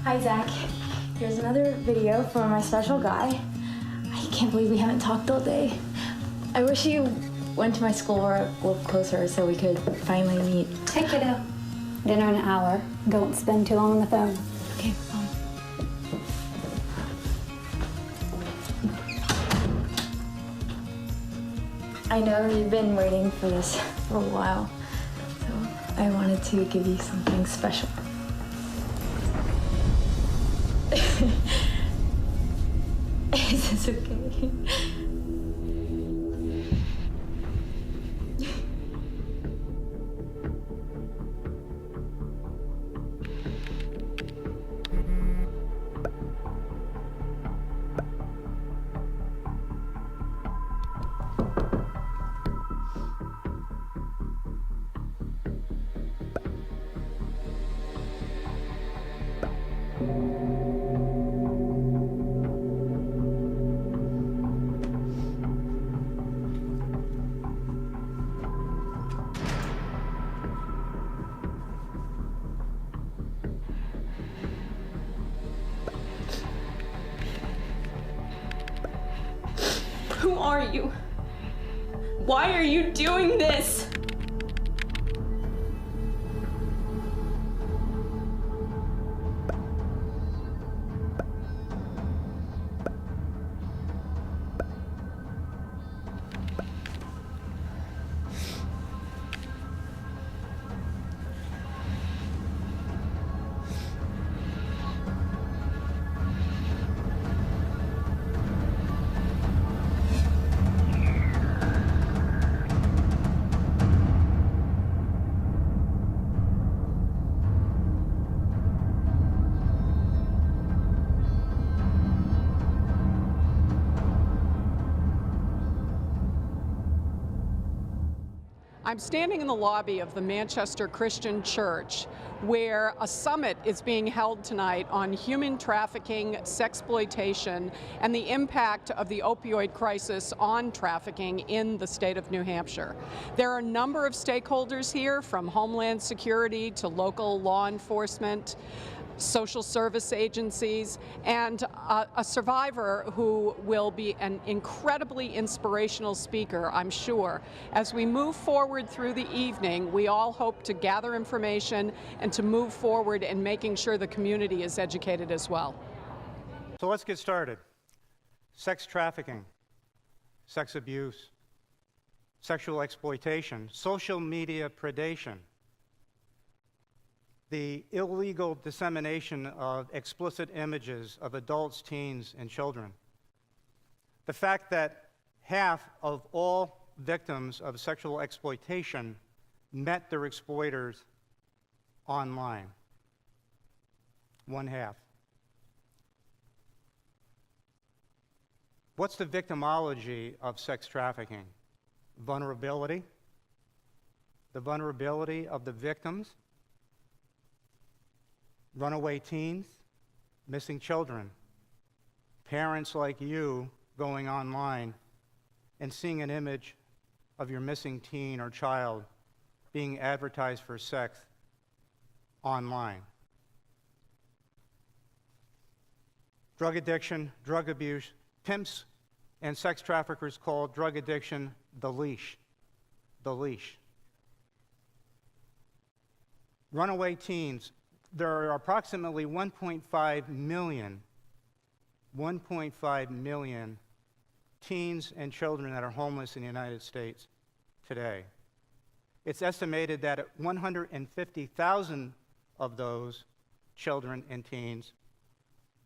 Hi, Zach. Here's another video from my special guy. I can't believe we haven't talked all day. I wish you went to my school or a little closer so we could finally meet. Hey, kiddo. Dinner in an hour. Don't spend too long on the phone. Okay, I know you've been waiting for this for a while, so I wanted to give you something special. Is this okay? Who are you? Why are you doing this? I'm standing in the lobby of the Manchester Christian Church, where a summit is being held tonight on human trafficking, sexploitation, and the impact of the opioid crisis on trafficking in the state of New Hampshire. There are a number of stakeholders here, from Homeland Security to local law enforcement, social service agencies, and a survivor who will be an incredibly inspirational speaker, I'm sure. As we move forward through the evening, we all hope to gather information and to move forward in making sure the community is educated as well. So let's get started. Sex trafficking, sex abuse, sexual exploitation, social media predation, the illegal dissemination of explicit images of adults, teens, and children. The fact that half of all victims of sexual exploitation met their exploiters online. 1/2. What's the victimology of sex trafficking? Vulnerability. The vulnerability of the victims. Runaway teens, missing children, parents like you going online and seeing an image of your missing teen or child being advertised for sex online. Drug addiction, drug abuse, pimps and sex traffickers call drug addiction the leash. The leash. Runaway teens. There are approximately 1.5 million teens and children that are homeless in the United States today. It's estimated that 150,000 of those children and teens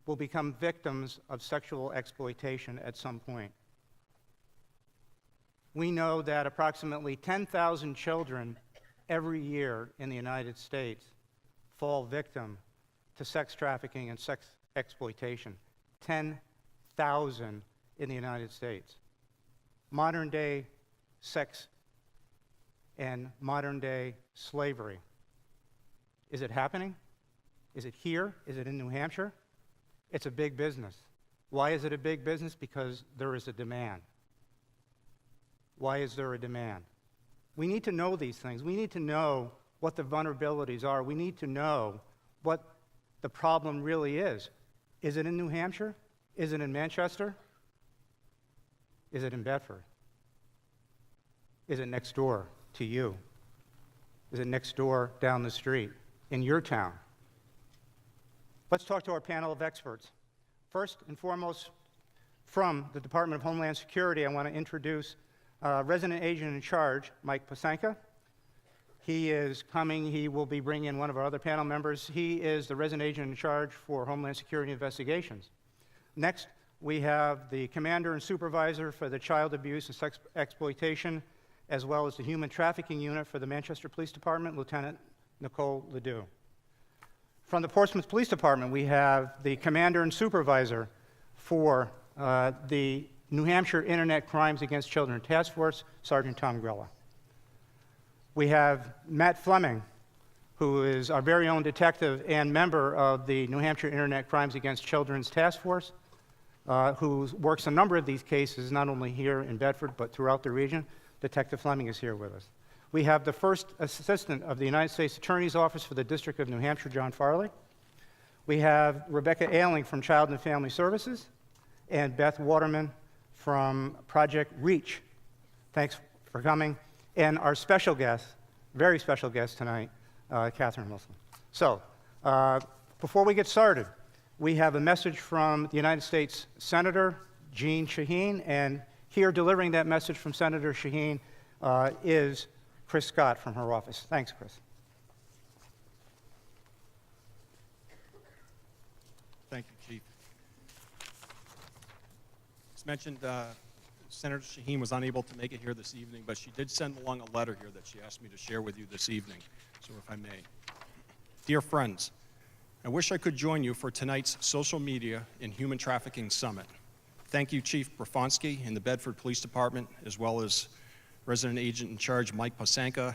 will become victims of sexual exploitation at some point. We know that approximately 10,000 children every year in the United States fall victim to sex trafficking and sex exploitation. 10,000 in the United States. Modern day sex and modern day slavery. Is it happening? Is it here? Is it in New Hampshire? It's a big business. Why is it a big business? Because there is a demand. Why is there a demand? We need to know these things. We need to know what the vulnerabilities are. We need to know what the problem really is. Is it in New Hampshire? Is it in Manchester? Is it in Bedford? Is it next door to you? Is it next door down the street in your town? Let's talk to our panel of experts. First and foremost, from the Department of Homeland Security, I want to introduce Resident Agent in Charge, Mike Posanka. He is coming. He will be bringing in one of our other panel members. He is the Resident Agent in Charge for Homeland Security Investigations. Next, we have the Commander and Supervisor for the Child Abuse and Sex Exploitation, as well as the Human Trafficking Unit for the Manchester Police Department, Lieutenant Nicole Ledoux. From the Portsmouth Police Department, we have the Commander and Supervisor for the New Hampshire Internet Crimes Against Children Task Force, Sergeant Tom Grella. We have Matt Fleming, who is our very own detective and member of the New Hampshire Internet Crimes Against Children's Task Force, who works a number of these cases, not only here in Bedford, but throughout the region. Detective Fleming is here with us. We have the first assistant of the United States Attorney's Office for the District of New Hampshire, John Farley. We have Rebecca Ayling from Child and Family Services, and Beth Waterman from Project REACH. Thanks for coming. And our special guest, very special guest tonight, Catherine Wilson. So, before we get started, we have a message from the United States Senator Jeanne Shaheen, and here delivering that message from Senator Shaheen is Chris Scott from her office. Thanks, Chris. Thank you, Chief. As mentioned, Senator Shaheen was unable to make it here this evening, but she did send along a letter here that she asked me to share with you this evening. So if I may. Dear friends, I wish I could join you for tonight's Social Media and Human Trafficking Summit. Thank you, Chief Bryfonski in the Bedford Police Department, as well as Resident Agent in Charge Mike Posanka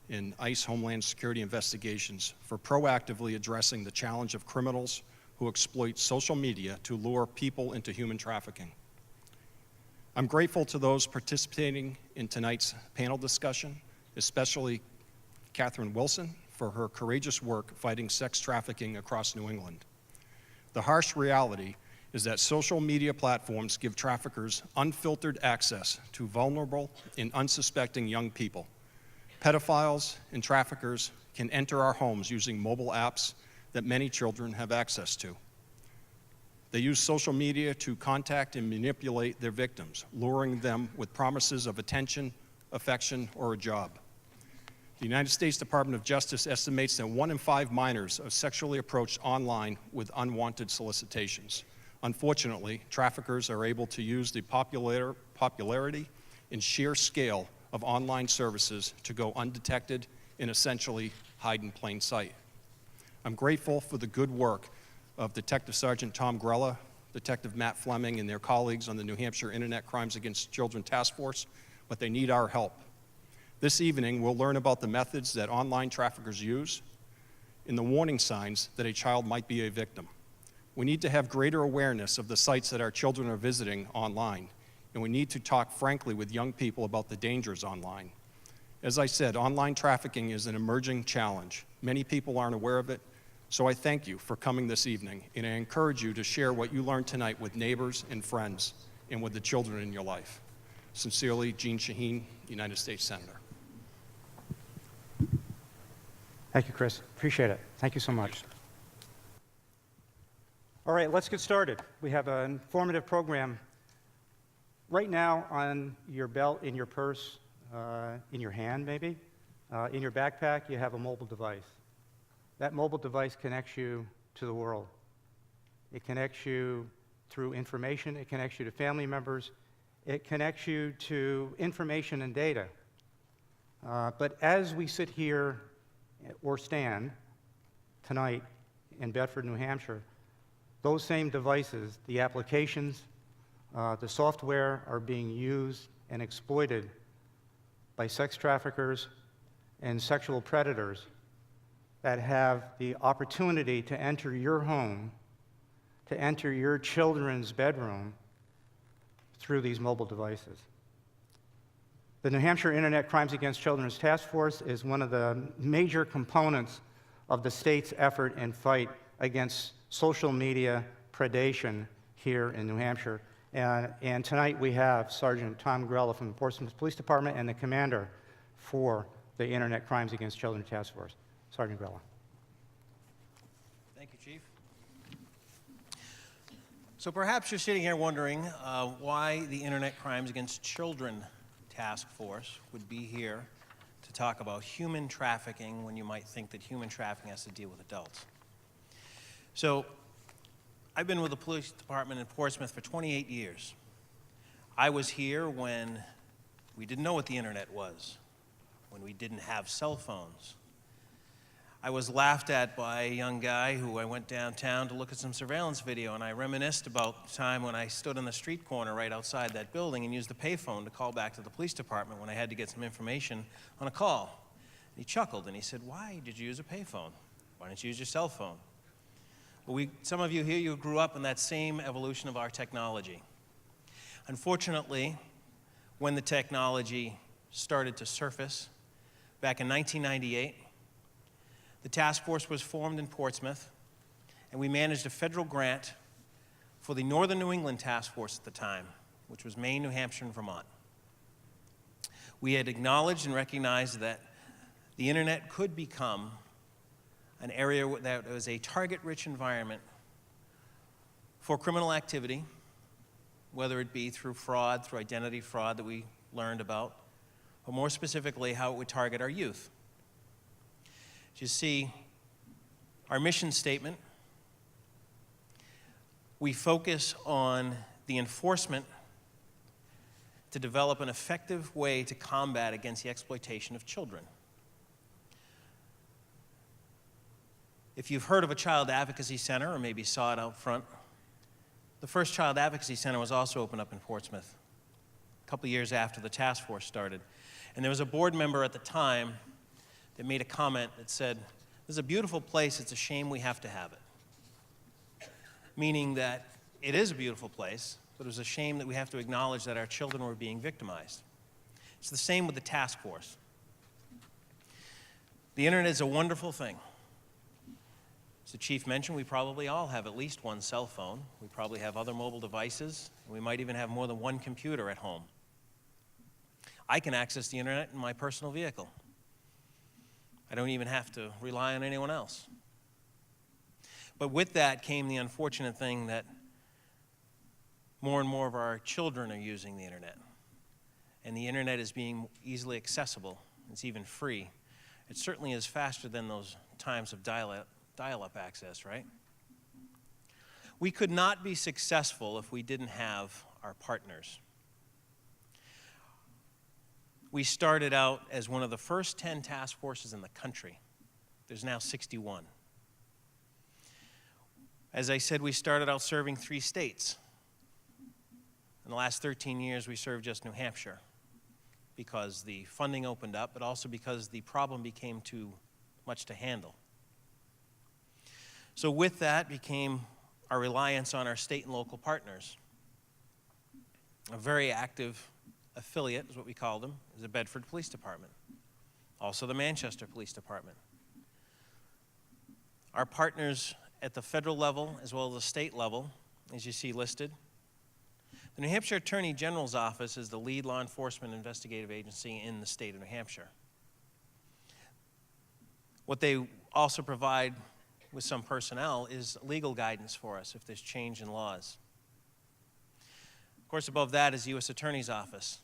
in ICE Homeland Security Investigations for proactively addressing the challenge of criminals who exploit social media to lure people into human trafficking. I'm grateful to those participating in tonight's panel discussion, especially Catherine Wilson for her courageous work fighting sex trafficking across New England. The harsh reality is that social media platforms give traffickers unfiltered access to vulnerable and unsuspecting young people. Pedophiles and traffickers can enter our homes using mobile apps that many children have access to. They use social media to contact and manipulate their victims, luring them with promises of attention, affection, or a job. The United States Department of Justice estimates that 1 in 5 minors are sexually approached online with unwanted solicitations. Unfortunately, traffickers are able to use the popularity and sheer scale of online services to go undetected and essentially hide in plain sight. I'm grateful for the good work of Detective Sergeant Tom Grella, Detective Matt Fleming, and their colleagues on the New Hampshire Internet Crimes Against Children Task Force, but they need our help. This evening, we'll learn about the methods that online traffickers use and the warning signs that a child might be a victim. We need to have greater awareness of the sites that our children are visiting online, and we need to talk frankly with young people about the dangers online. As I said, online trafficking is an emerging challenge. Many people aren't aware of it, so I thank you for coming this evening, and I encourage you to share what you learned tonight with neighbors and friends and with the children in your life. Sincerely, Jeanne Shaheen, United States Senator. Thank you, Chris. Appreciate it. Thank you so much. All right, let's get started. We have an informative program. Right now, on your belt, in your purse, in your hand maybe, in your backpack, you have a mobile device. That mobile device connects you to the world. It connects you through information. It connects you to family members. It connects you to information and data. But as we sit here or stand tonight in Bedford, New Hampshire, those same devices, the applications, the software are being used and exploited by sex traffickers and sexual predators that have the opportunity to enter your home, to enter your children's bedroom through these mobile devices. The New Hampshire Internet Crimes Against Children's Task Force is one of the major components of the state's effort and fight against social media predation here in New Hampshire. And tonight we have Sergeant Tom Grella from the Portsmouth Police Department and the commander for the Internet Crimes Against Children Task Force. Sergeant Grella. Thank you, Chief. So perhaps you're sitting here wondering why the Internet Crimes Against Children Task Force would be here to talk about human trafficking when you might think that human trafficking has to deal with adults. So I've been with the police department in Portsmouth for 28 years. I was here when we didn't know what the internet was, when we didn't have cell phones. I was laughed at by a young guy who I went downtown to look at some surveillance video, and I reminisced about the time when I stood on the street corner right outside that building and used the payphone to call back to the police department when I had to get some information on a call. And he chuckled and he said, "Why did you use a payphone? Why didn't you use your cell phone?" Well, some of you here, you grew up in that same evolution of our technology. Unfortunately, when the technology started to surface back in 1998, the task force was formed in Portsmouth, and we managed a federal grant for the Northern New England Task Force at the time, which was Maine, New Hampshire, and Vermont. We had acknowledged and recognized that the internet could become an area that was a target-rich environment for criminal activity, whether it be through fraud, through identity fraud that we learned about, but more specifically, how it would target our youth. As you see, our mission statement, we focus on the enforcement to develop an effective way to combat against the exploitation of children. If you've heard of a child advocacy center, or maybe saw it out front, the first child advocacy center was also opened up in Portsmouth a couple of years after the task force started. And there was a board member at the time that made a comment that said, "This is a beautiful place, it's a shame we have to have it." Meaning that it is a beautiful place, but it was a shame that we have to acknowledge that our children were being victimized. It's the same with the task force. The internet is a wonderful thing. As the chief mentioned, we probably all have at least one cell phone. We probably have other mobile devices, and we might even have more than one computer at home. I can access the internet in my personal vehicle. I don't even have to rely on anyone else. But with that came the unfortunate thing that more and more of our children are using the internet. And the internet is being easily accessible. It's even free. It certainly is faster than those times of dial-up access, right? We could not be successful if we didn't have our partners. We started out as one of the first 10 task forces in the country. There's now 61. As I said, we started out serving 3 states. In the last 13 years, we served just New Hampshire because the funding opened up, but also because the problem became too much to handle. So with that became our reliance on our state and local partners. A very active affiliate, is what we call them, is the Bedford Police Department. Also the Manchester Police Department. Our partners at the federal level as well as the state level, as you see listed. The New Hampshire Attorney General's Office is the lead law enforcement investigative agency in the state of New Hampshire. What they also provide with some personnel is legal guidance for us if there's change in laws. Of course, above that is the U.S. Attorney's Office.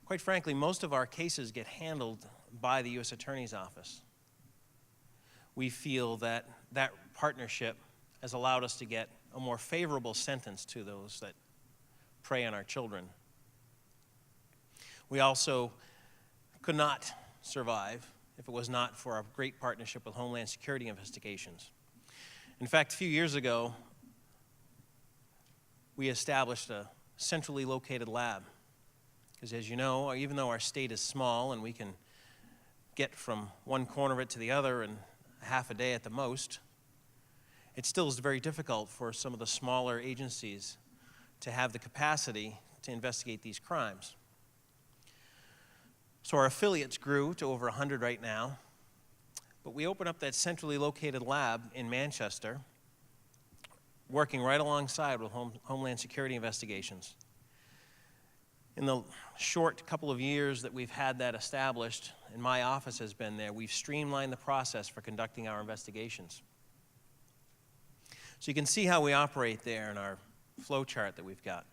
Quite frankly, most of our cases get handled by the U.S. Attorney's Office. We feel that that partnership has allowed us to get a more favorable sentence to those that prey on our children. We also could not survive if it was not for our great partnership with Homeland Security Investigations. In fact, a few years ago, we established a centrally located lab. Because as you know, even though our state is small and we can get from one corner of it to the other in half a day at the most, it still is very difficult for some of the smaller agencies to have the capacity to investigate these crimes. So our affiliates grew to over 100 right now. But we opened up that centrally located lab in Manchester, working right alongside with Homeland Security investigations. In the short couple of years that we've had that established, and my office has been there, we've streamlined the process for conducting our investigations. So you can see how we operate there in our flow chart that we've got.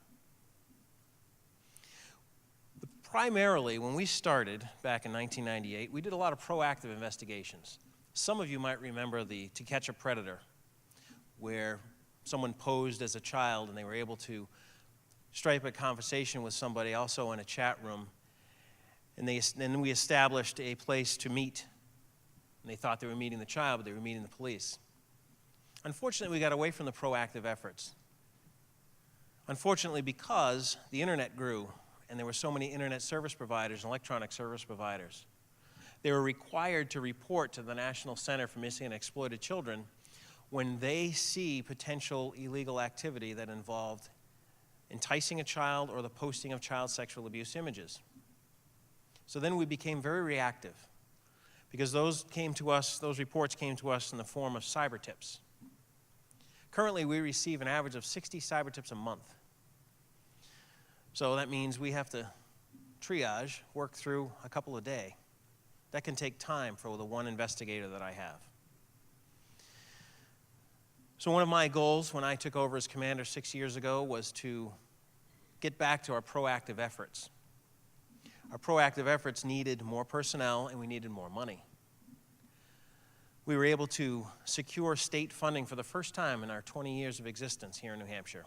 Primarily, when we started back in 1998, we did a lot of proactive investigations. Some of you might remember the To Catch a Predator, where someone posed as a child and they were able to strike a conversation with somebody also in a chat room, and then we established a place to meet. And they thought they were meeting the child, but they were meeting the police. Unfortunately, we got away from the proactive efforts. Unfortunately, because the internet grew and there were so many internet service providers and electronic service providers, they were required to report to the National Center for Missing and Exploited Children when they see potential illegal activity that involved enticing a child or the posting of child sexual abuse images. So then we became very reactive, because those reports came to us in the form of cyber tips. Currently, we receive an average of 60 cyber tips a month. So that means we have to triage, work through a couple a day. That can take time for the one investigator that I have. So one of my goals when I took over as commander 6 years ago was to get back to our proactive efforts. Our proactive efforts needed more personnel and we needed more money. We were able to secure state funding for the first time in our 20 years of existence here in New Hampshire.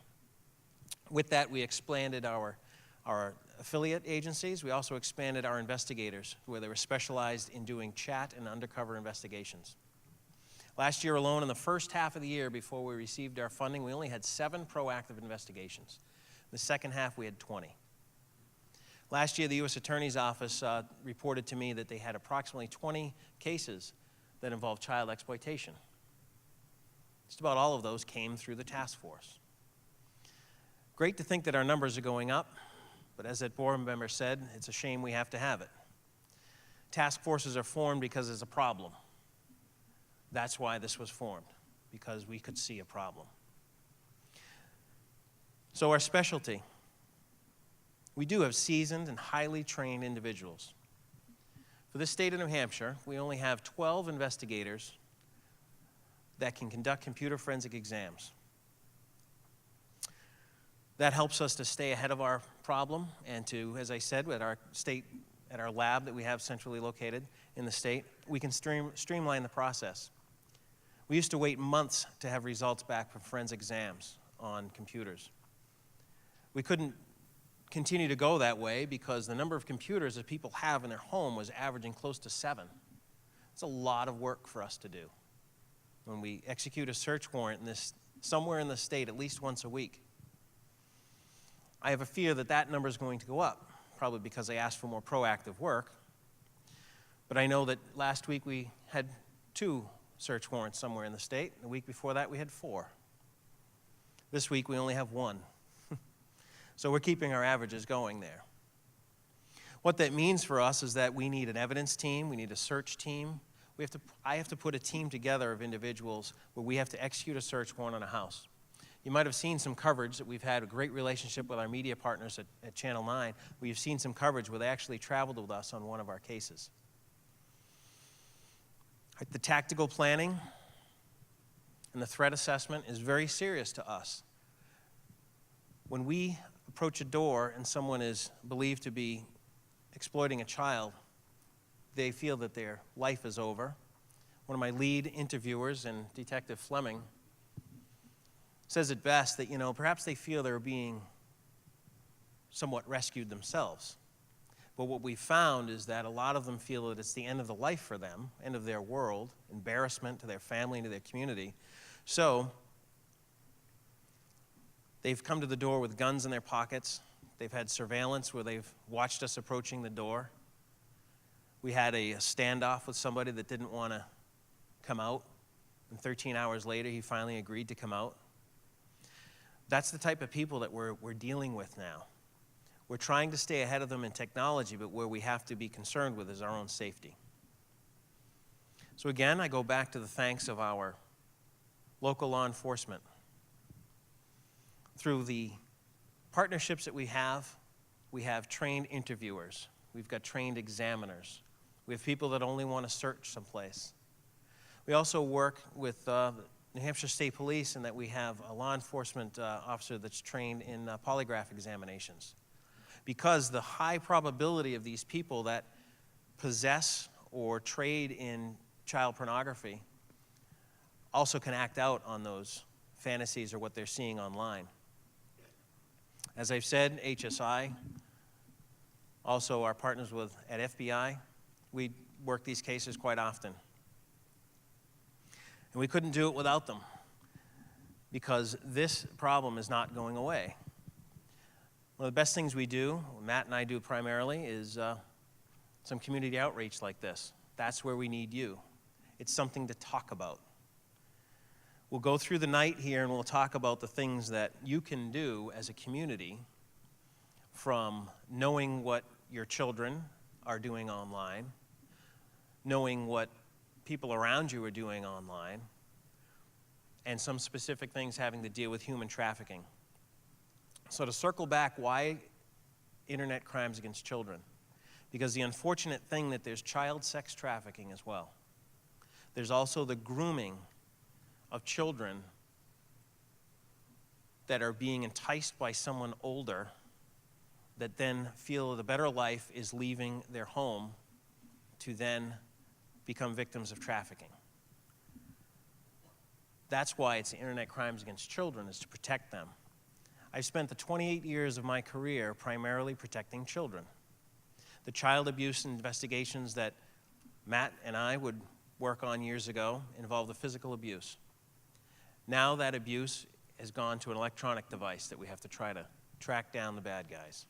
With that, we expanded our affiliate agencies. We also expanded our investigators, where they were specialized in doing chat and undercover investigations. Last year alone, in the first half of the year before we received our funding, we only had 7 proactive investigations. In the second half, we had 20. Last year, the U.S. Attorney's Office reported to me that they had approximately 20 cases that involved child exploitation. Just about all of those came through the task force. Great to think that our numbers are going up, but as that board member said, it's a shame we have to have it. Task forces are formed because there's a problem. That's why this was formed, because we could see a problem. So our specialty. We do have seasoned and highly trained individuals. For this state of New Hampshire, we only have 12 investigators that can conduct computer forensic exams. That helps us to stay ahead of our problem and to, as I said, at our lab that we have centrally located in the state, we can streamline the process. We used to wait months to have results back from forensic exams on computers. We couldn't continue to go that way because the number of computers that people have in their home was averaging close to 7. It's a lot of work for us to do. When we execute a search warrant somewhere in the state at least once a week, I have a fear that that number is going to go up, probably because they asked for more proactive work. But I know that last week we had 2 search warrants somewhere in the state. The week before that we had 4. This week we only have 1. So we're keeping our averages going there. What that means for us is that we need an evidence team, we need a search team. I have to put a team together of individuals where we have to execute a search warrant on a house. You might have seen some coverage that we've had a great relationship with our media partners at Channel 9. We've seen some coverage where they actually traveled with us on one of our cases. The tactical planning and the threat assessment is very serious to us. When we approach a door and someone is believed to be exploiting a child, they feel that their life is over. One of my lead interviewers, and Detective Fleming, says it best that, perhaps they feel they're being somewhat rescued themselves. But what we found is that a lot of them feel that it's the end of the life for them, end of their world, embarrassment to their family and to their community. So they've come to the door with guns in their pockets. They've had surveillance where they've watched us approaching the door. We had a standoff with somebody that didn't want to come out, and 13 hours later he finally agreed to come out. That's the type of people that we're dealing with now. We're trying to stay ahead of them in technology, but where we have to be concerned with is our own safety. So again, I go back to the thanks of our local law enforcement. Through the partnerships that we have trained interviewers. We've got trained examiners. We have people that only want to search someplace. We also work with New Hampshire State Police in that we have a law enforcement officer that's trained in polygraph examinations. Because the high probability of these people that possess or trade in child pornography also can act out on those fantasies or what they're seeing online. As I've said, HSI, also our partners at FBI, we work these cases quite often. And we couldn't do it without them because this problem is not going away. One of the best things we do, Matt and I do primarily, is some community outreach like this. That's where we need you. It's something to talk about. We'll go through the night here and we'll talk about the things that you can do as a community, from knowing what your children are doing online, knowing what people around you are doing online, and some specific things having to deal with human trafficking. So to circle back, why internet crimes against children? Because the unfortunate thing that there's child sex trafficking as well. There's also the grooming of children that are being enticed by someone older that then feel the better life is leaving their home to then become victims of trafficking. That's why it's internet crimes against children, is to protect them. I've spent the 28 years of my career primarily protecting children. The child abuse investigations that Matt and I would work on years ago involved the physical abuse. Now that abuse has gone to an electronic device that we have to try to track down the bad guys.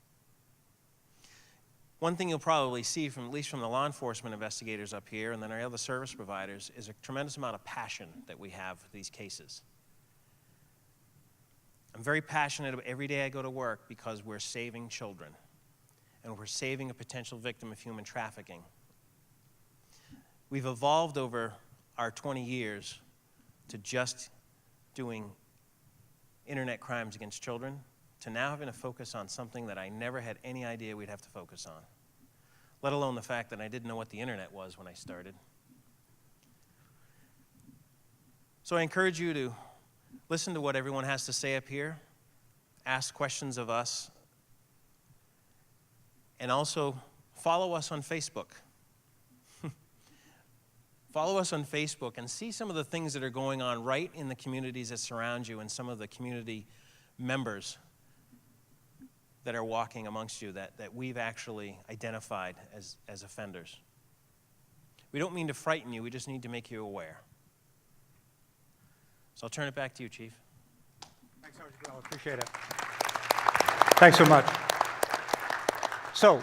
One thing you'll probably see, at least from the law enforcement investigators up here and then our other service providers, is a tremendous amount of passion that we have for these cases. I'm very passionate about every day I go to work because we're saving children and we're saving a potential victim of human trafficking. We've evolved over our 20 years to just doing internet crimes against children to now having to focus on something that I never had any idea we'd have to focus on, let alone the fact that I didn't know what the internet was when I started. So I encourage you to listen to what everyone has to say up here, ask questions of us, and also follow us on Facebook. Follow us on Facebook and see some of the things that are going on right in the communities that surround you and some of the community members that are walking amongst you that we've actually identified as offenders. We don't mean to frighten you, we just need to make you aware. So I'll turn it back to you, Chief. Thanks, Sergeant Grella. Appreciate it. Thanks so much. So,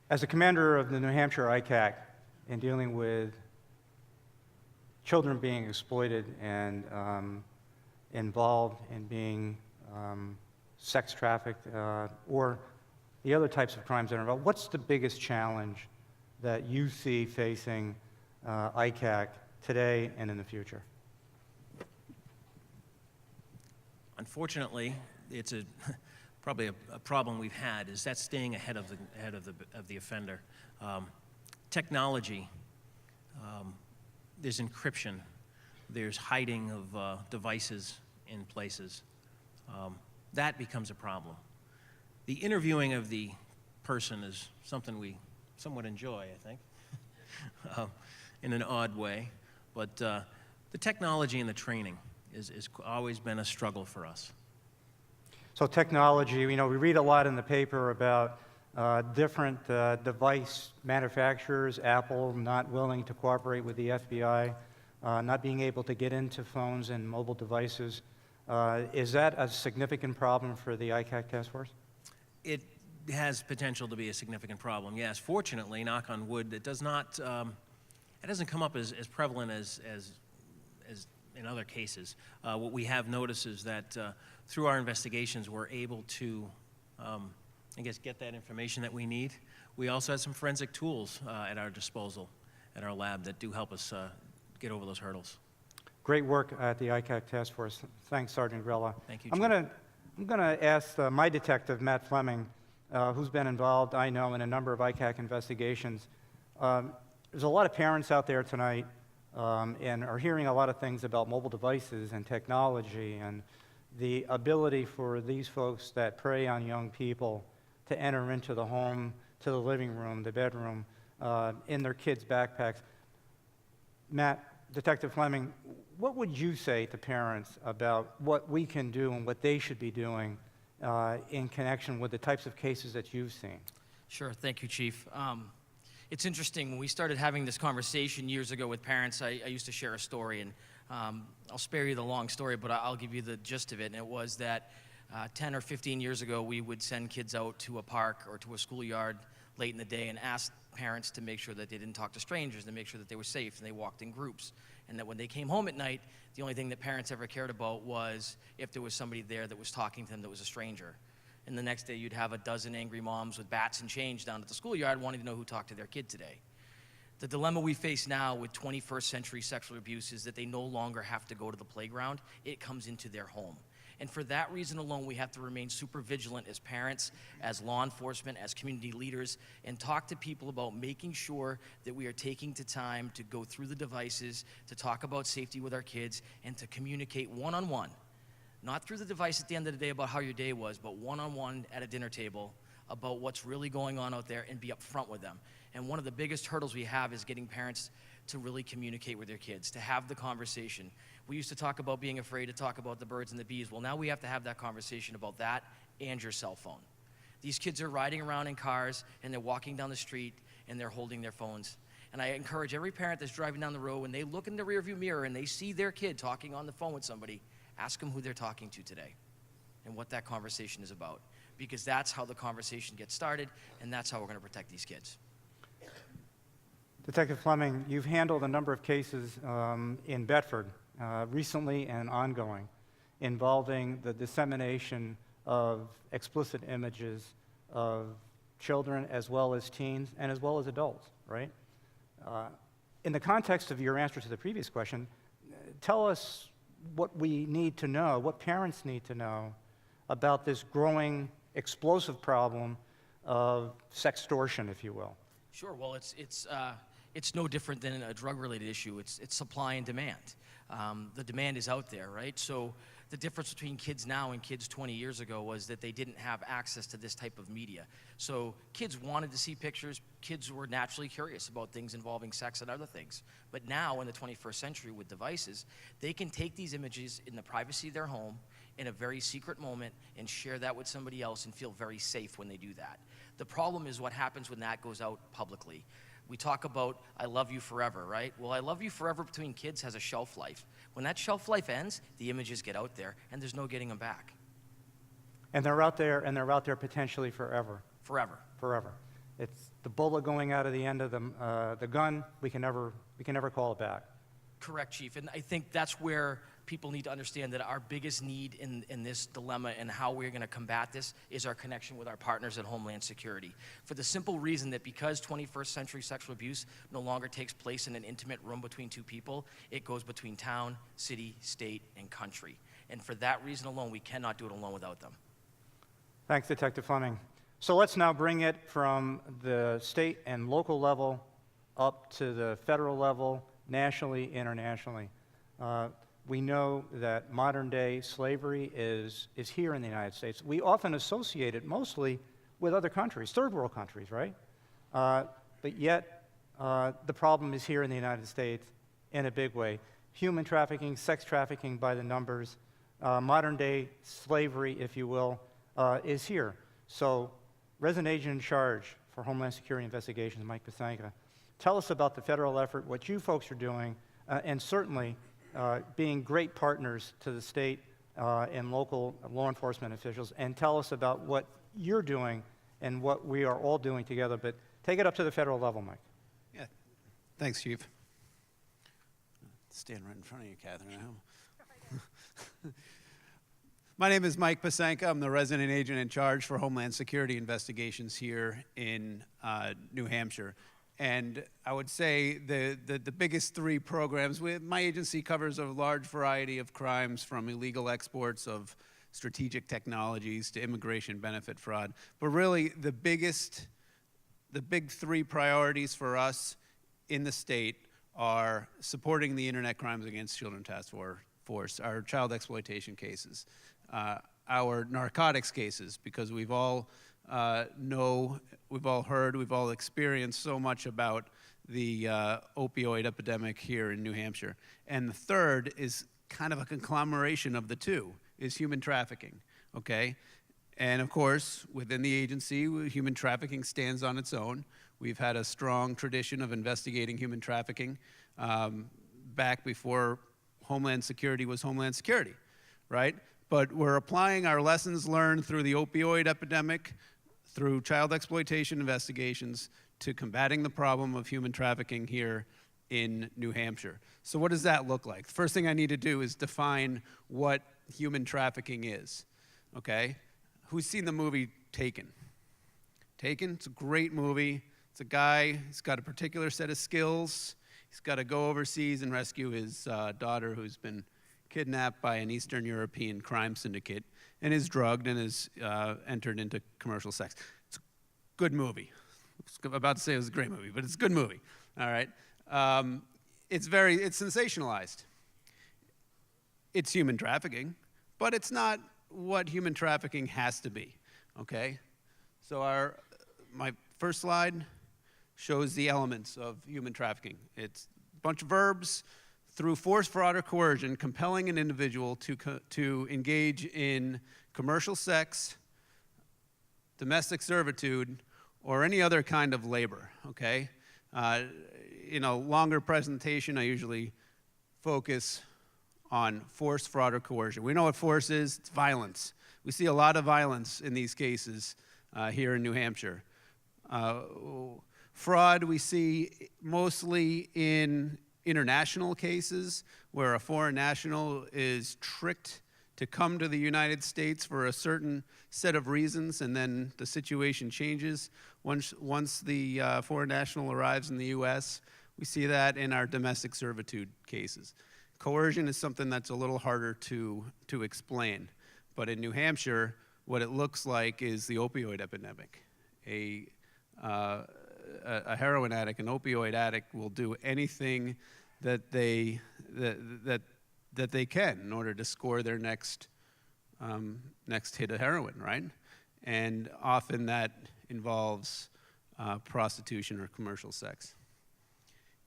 as the commander of the New Hampshire ICAC, in dealing with children being exploited and involved in being sex trafficked or the other types of crimes that are involved, what's the biggest challenge that you see facing ICAC today and in the future? Unfortunately, it's probably a problem we've had, is that staying ahead of the offender. Technology, there's encryption, there's hiding of devices in places. That becomes a problem. The interviewing of the person is something we somewhat enjoy, I think, in an odd way. But the technology and the training has always been a struggle for us. So technology, we read a lot in the paper about different device manufacturers, Apple not willing to cooperate with the FBI, not being able to get into phones and mobile devices. Is that a significant problem for the ICAC task force? It has potential to be a significant problem, yes. Fortunately, knock on wood, it does not, it doesn't come up as prevalent as in other cases. What we have noticed is that through our investigations, we're able to, I guess, get that information that we need. We also have some forensic tools at our disposal at our lab that do help us get over those hurdles. Great work at the ICAC task force. Thanks, Sergeant Grella. Thank you, I'm going to ask my detective, Matt Fleming, who's been involved, I know, in a number of ICAC investigations. There's a lot of parents out there tonight and are hearing a lot of things about mobile devices and technology and the ability for these folks that prey on young people to enter into the home, to the living room, the bedroom, in their kids' backpacks. Matt, Detective Fleming, what would you say to parents about what we can do and what they should be doing in connection with the types of cases that you've seen? Sure, thank you, Chief. It's interesting, when we started having this conversation years ago with parents, I used to share a story, and I'll spare you the long story, but I'll give you the gist of it, and it was that 10 or 15 years ago, we would send kids out to a park or to a schoolyard late in the day and ask parents to make sure that they didn't talk to strangers, to make sure that they were safe and they walked in groups, and that when they came home at night, the only thing that parents ever cared about was if there was somebody there that was talking to them that was a stranger. And the next day, you'd have a dozen angry moms with bats and chains down at the schoolyard wanting to know who talked to their kid today. The dilemma we face now with 21st century sexual abuse is that they no longer have to go to the playground. It comes into their home. And for that reason alone, we have to remain super vigilant as parents, as law enforcement, as community leaders, and talk to people about making sure that we are taking the time to go through the devices, to talk about safety with our kids, and to communicate one-on-one. Not through the device at the end of the day about how your day was, but one-on-one at a dinner table about what's really going on out there and be upfront with them. And one of the biggest hurdles we have is getting parents to really communicate with their kids, to have the conversation. We used to talk about being afraid to talk about the birds and the bees. Well, now we have to have that conversation about that and your cell phone. These kids are riding around in cars and they're walking down the street and they're holding their phones. And I encourage every parent that's driving down the road, when they look in the rearview mirror and they see their kid talking on the phone with somebody, ask them who they're talking to today and what that conversation is about. Because that's how the conversation gets started, and that's how we're going to protect these kids. Detective Fleming, you've handled a number of cases in Bedford, recently and ongoing, involving the dissemination of explicit images of children as well as teens and as well as adults, right? In the context of your answer to the previous question, tell us what we need to know, what parents need to know about this growing explosive problem of sextortion, if you will. Sure. Well, it's no different than a drug-related issue. It's supply and demand. The demand is out there, right? So the difference between kids now and kids 20 years ago was that they didn't have access to this type of media. So kids wanted to see pictures. Kids were naturally curious about things involving sex and other things. But now, in the 21st century with devices, they can take these images in the privacy of their home in a very secret moment and share that with somebody else and feel very safe when they do that. The problem is what happens when that goes out publicly. We talk about I love you forever, right? Well, I love you forever between kids has a shelf life. When that shelf life ends, the images get out there and there's no getting them back. And they're out there potentially forever. Forever. Forever. It's the bullet going out of the end of the gun. We can never call it back. Correct, Chief. And I think that's where people need to understand that our biggest need in this dilemma and how we're going to combat this is our connection with our partners at Homeland Security. For the simple reason that because 21st century sexual abuse no longer takes place in an intimate room between two people, it goes between town, city, state, and country. And for that reason alone, we cannot do it alone without them. Thanks, Detective Fleming. So let's now bring it from the state and local level up to the federal level, nationally, internationally. We know that modern-day slavery is here in the United States. We often associate it mostly with other countries, third-world countries, right? But yet, the problem is here in the United States in a big way. Human trafficking, sex trafficking by the numbers, modern-day slavery, if you will, is here. So, Resident Agent in Charge for Homeland Security Investigations, Mike Posanka, tell us about the federal effort, what you folks are doing, and certainly being great partners to the state and local law enforcement officials, and tell us about what you're doing and what we are all doing together. But take it up to the federal level, Mike. Yeah, thanks, Chief. Stand right in front of you, Catherine. My name is Mike Posanka. I'm the resident agent in charge for Homeland Security Investigations here in New Hampshire. And I would say the biggest three programs, my agency covers a large variety of crimes, from illegal exports of strategic technologies to immigration benefit fraud. But really, the big three priorities for us in the state are supporting the Internet Crimes Against Children Task Force, our child exploitation cases, our narcotics cases, because we've all heard, we've all experienced so much about the opioid epidemic here in New Hampshire. And the third is kind of a conglomeration of the two, is human trafficking, okay? And of course, within the agency, human trafficking stands on its own. We've had a strong tradition of investigating human trafficking back before Homeland Security was Homeland Security, right? But we're applying our lessons learned through the opioid epidemic, through child exploitation investigations, to combating the problem of human trafficking here in New Hampshire. So what does that look like? The first thing I need to do is define what human trafficking is, okay? Who's seen the movie Taken? Taken, it's a great movie. It's a guy, he's got a particular set of skills. He's got to go overseas and rescue his daughter, who's been kidnapped by an Eastern European crime syndicate and is drugged and is entered into commercial sex. It's a good movie. I was about to say it was a great movie, but it's a good movie, all right? It's sensationalized. It's human trafficking, but it's not what human trafficking has to be, okay? So my first slide shows the elements of human trafficking. It's a bunch of verbs: through force, fraud, or coercion, compelling an individual to engage in commercial sex, domestic servitude, or any other kind of labor, okay? In a longer presentation, I usually focus on force, fraud, or coercion. We know what force is. It's violence. We see a lot of violence in these cases here in New Hampshire. Fraud we see mostly in international cases, where a foreign national is tricked to come to the United States for a certain set of reasons, and then the situation changes once the foreign national arrives in the U.S. We see that in our domestic servitude cases. Coercion is something that's a little harder to explain, but in New Hampshire, what it looks like is the opioid epidemic. A heroin addict, an opioid addict, will do anything that they can in order to score their next hit of heroin, right? And often that involves prostitution or commercial sex.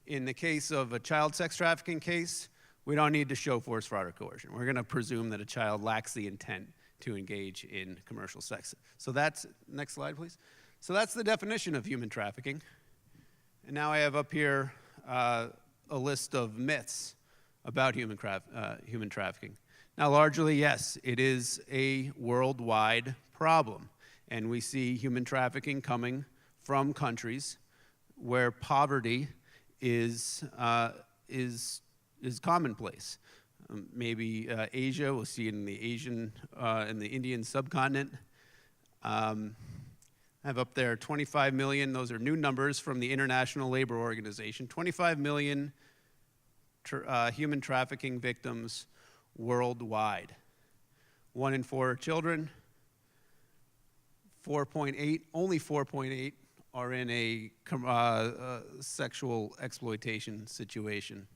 In the case of a child sex trafficking case, we don't need to show force, fraud, or coercion. We're going to presume that a child lacks the intent to engage in commercial sex. So that's, next slide, please. So that's the definition of human trafficking. And now I have up here a list of myths about human trafficking. Now, largely, yes, it is a worldwide problem. And we see human trafficking coming from countries where poverty is commonplace. Maybe Asia, we'll see it in the in the Indian subcontinent. I have up there 25 million, those are new numbers from the International Labor Organization, 25 million human trafficking victims worldwide. 1 in 4 children, 4.8, only 4.8 are in a sexual exploitation situation.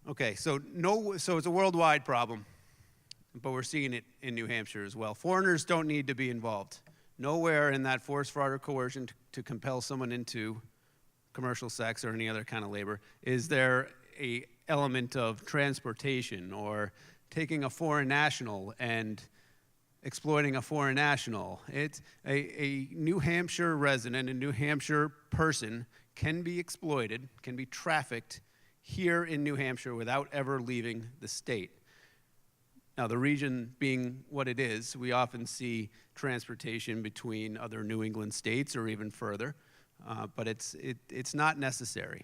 Okay, so it's a worldwide problem, but we're seeing it in New Hampshire as well. Foreigners don't need to be involved. Nowhere in that force, fraud, or coercion to compel someone into commercial sex or any other kind of labor is there a element of transportation or taking a foreign national and exploiting a foreign national. It's a New Hampshire resident, a New Hampshire person can be exploited, can be trafficked here in New Hampshire without ever leaving the state. Now, the region being what it is, we often see transportation between other New England states or even further, but it's not necessary.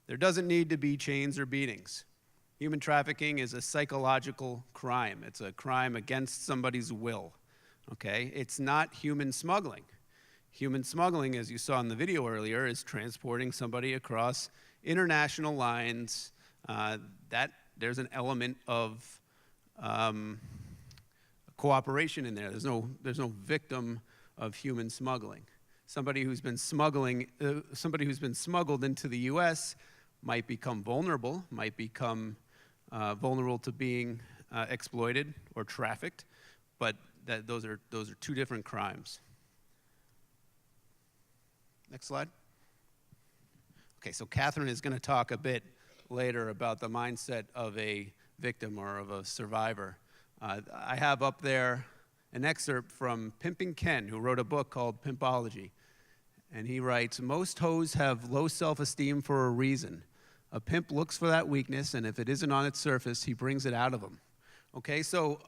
There doesn't need to be chains or beatings. Human trafficking is a psychological crime. It's a crime against somebody's will, okay? It's not human smuggling. Human smuggling, as you saw in the video earlier, is transporting somebody across international lines. There's an element of cooperation in there. There's no victim of human smuggling. Somebody who's been smuggled into the U.S. might become vulnerable to being exploited or trafficked, but those are two different crimes. Next slide. Okay, so Catherine is going to talk a bit later about the mindset of a victim or of a survivor. I have up there an excerpt from Pimping Ken, who wrote a book called Pimpology. And he writes, "Most hoes have low self-esteem for a reason. A pimp looks for that weakness, and if it isn't on its surface, he brings it out of them." Okay, so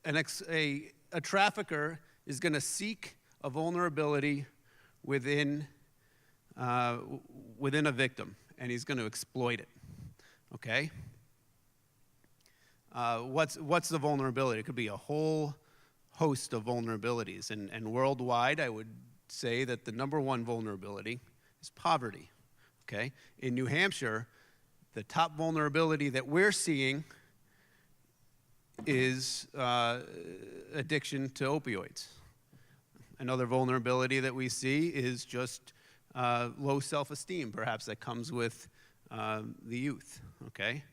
a trafficker is going to seek a vulnerability within a victim, and he's going to exploit it. Okay? What's the vulnerability? It could be a whole host of vulnerabilities, and worldwide, I would say that the number one vulnerability is poverty. Okay? In New Hampshire, the top vulnerability that we're seeing is addiction to opioids. Another vulnerability that we see is just low self-esteem, perhaps, that comes with the youth, okay?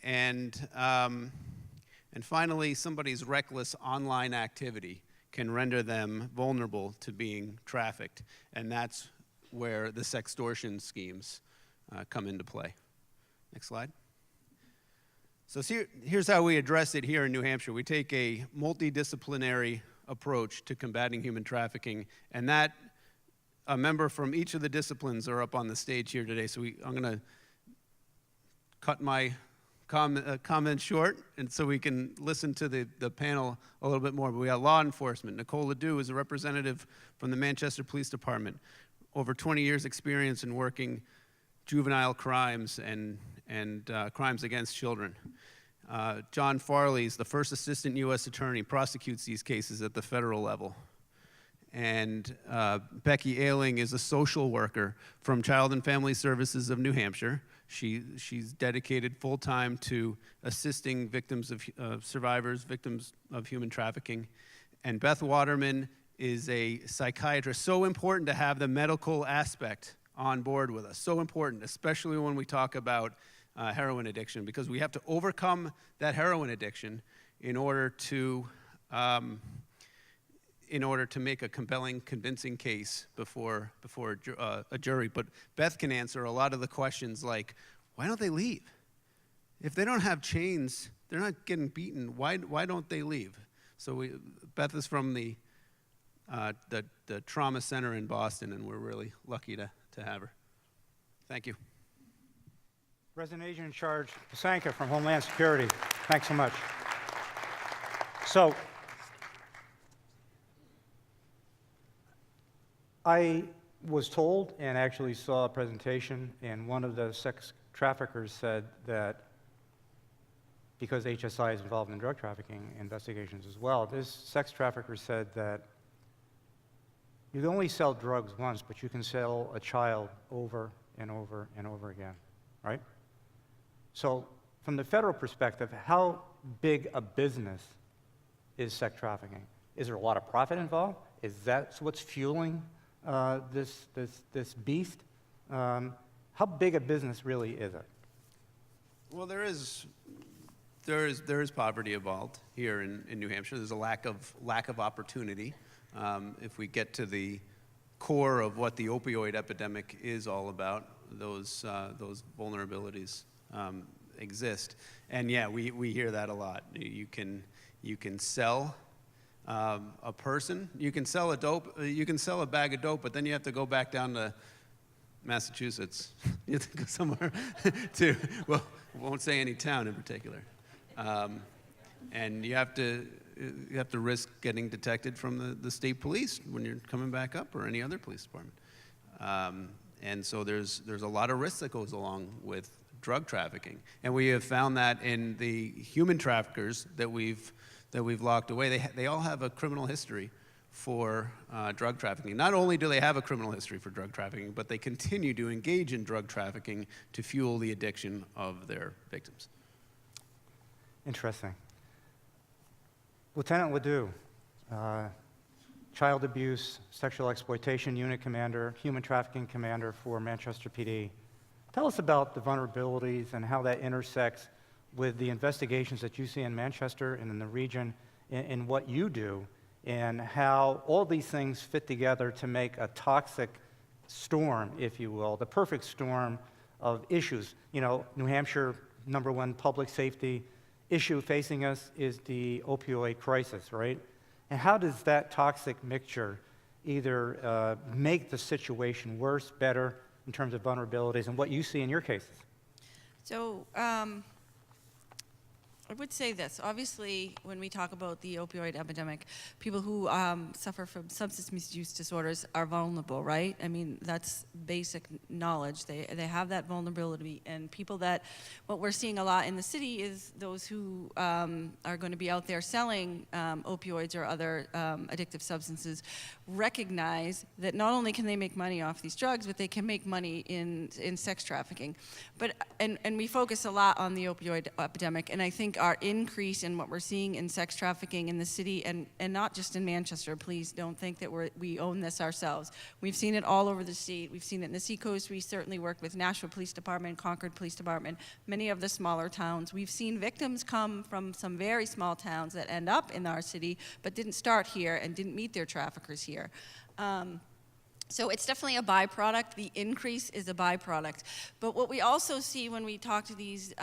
And finally, somebody's reckless online activity can render them vulnerable to being trafficked, and that's where the sextortion schemes come into play. Next slide. So here's how we address it here in New Hampshire. We take a multidisciplinary approach to combating human trafficking, and a member from each of the disciplines are up on the stage here today. So I'm going to cut my comment short, and so we can listen to the panel a little bit more. But we got law enforcement. Nicole Ledoux is a representative from the Manchester Police Department. Over 20 years experience in working juvenile crimes and crimes against children. John Farley is the first assistant U.S. attorney, prosecutes these cases at the federal level. And Becky Ayling is a social worker from Child and Family Services of New Hampshire. She's dedicated full-time to assisting victims survivors, victims of human trafficking. And Beth Waterman is a psychiatrist. So important to have the medical aspect on board with us. So important, especially when we talk about heroin addiction, because we have to overcome that heroin addiction in order to make a compelling, convincing case before a jury. But Beth can answer a lot of the questions like, why don't they leave? If they don't have chains, they're not getting beaten. Why don't they leave? So Beth is from the trauma center in Boston, and we're really lucky to have her. Thank you. Resident Agent in Charge, Posanka from Homeland Security. Thanks so much. So, I was told and actually saw a presentation, and one of the sex traffickers said that because HSI is involved in drug trafficking investigations as well, this sex trafficker said that you can only sell drugs once, but you can sell a child over and over and over again, right? So from the federal perspective, how big a business is sex trafficking? Is there a lot of profit involved? Is that what's fueling this beast? How big a business really is it? Well, there is poverty involved here in New Hampshire. There's a lack of opportunity. If we get to the core of what the opioid epidemic is all about, those vulnerabilities exist. And yeah, we hear that a lot. You can sell a person, you can sell a bag of dope, but then you have to go back down to Massachusetts. You have to go somewhere to, well, won't say any town in particular. And you have to risk getting detected from the state police when you're coming back up, or any other police department. And so there's a lot of risk that goes along with drug trafficking. And we have found that in the human traffickers that we've locked away, they all have a criminal history for drug trafficking. Not only do they have a criminal history for drug trafficking, but they continue to engage in drug trafficking to fuel the addiction of their victims. Interesting. Lieutenant Ledoux, Child Abuse, Sexual Exploitation Unit Commander, Human Trafficking Commander for Manchester PD. Tell us about the vulnerabilities and how that intersects with the investigations that you see in Manchester and in the region in what you do, and how all these things fit together to make a toxic storm, if you will, the perfect storm of issues. You know, New Hampshire, #1 public safety issue facing us is the opioid crisis, right? And how does that toxic mixture either make the situation worse, better, in terms of vulnerabilities, and what you see in your cases? So, I would say this. Obviously, when we talk about the opioid epidemic, people who suffer from substance misuse disorders are vulnerable, right? I mean, that's basic knowledge. They have that vulnerability, and people that, what we're seeing a lot in the city is those who are going to be out there selling opioids or other addictive substances recognize that not only can they make money off these drugs, but they can make money in sex trafficking. But, and we focus a lot on the opioid epidemic, and I think our increase in what we're seeing in sex trafficking in the city, and not just in Manchester, please don't think that we own this ourselves. We've seen it all over the state. We've seen it in the Seacoast. We certainly work with Nashville Police Department, Concord Police Department, many of the smaller towns. We've seen victims come from some very small towns that end up in our city, but didn't start here and didn't meet their traffickers here. So it's definitely a byproduct. The increase is a byproduct. But what we also see when we talk to these